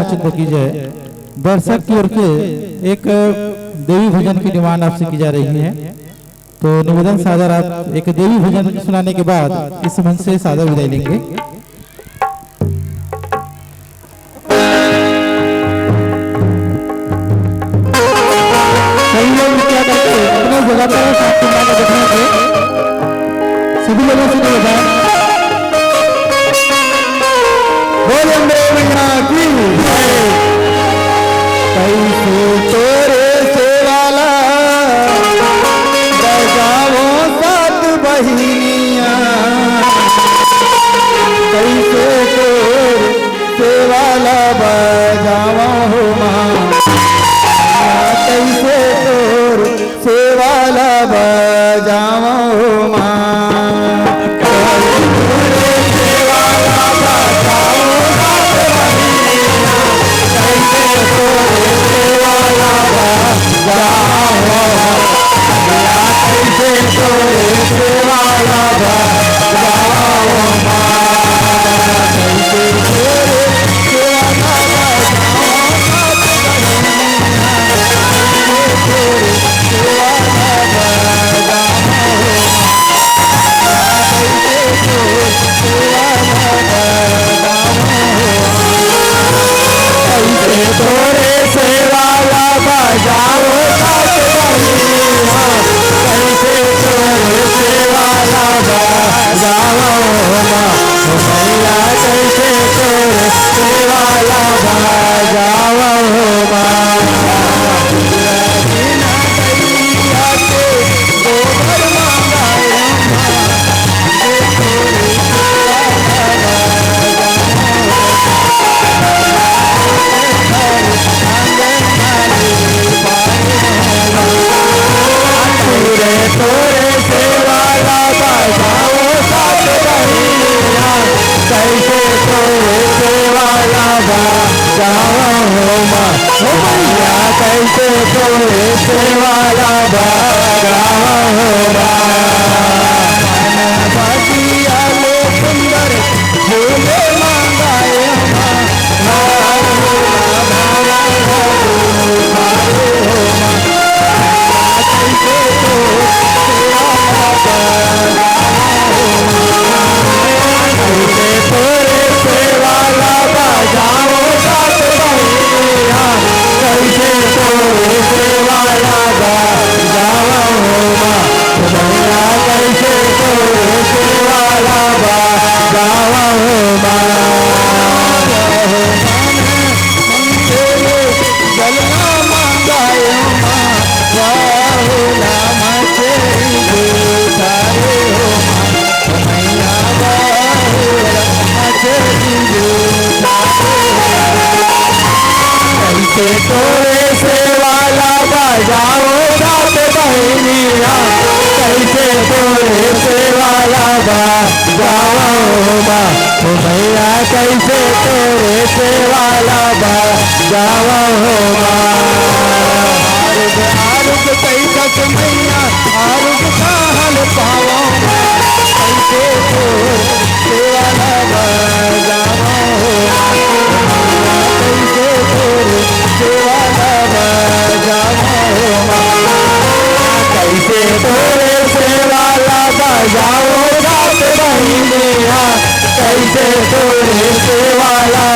Speaker 2: चिंता की जाए। दर्शक की ओर से एक देवी भजन की डिमांड आपसे की जा रही है, तो निवेदन सादर आप एक देवी भजन सुनाने के बाद इस मंच से सादर विदाई लेंगे। सभी लोग क्या करते हैं अपने जगह पर सभी लोगों से निवेदन
Speaker 1: बोल अम्बे मैया की कैसे तोरे से वाला बजाओ सात बहिनिया कैसे तोरे से वाला बजाओ हो माँ कैसे तोरे से वाला बजाओ हो माँ।
Speaker 2: जावा हो माँ मैया कैसे तेरे सेवाला जावा हो माँ
Speaker 1: आरुग कैसा मैया आरुग का हल पावा कैसे तो सेवाला जावा हो कैसे तोरे सेवाला जावा हो
Speaker 2: कैसे तोरे सेवाला जाओ रात बहिनिया कैसे तोरे सेवाला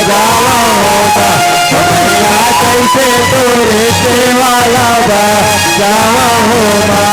Speaker 2: जावा होगा मैया कैसे तोरे सेवाला जावा होगा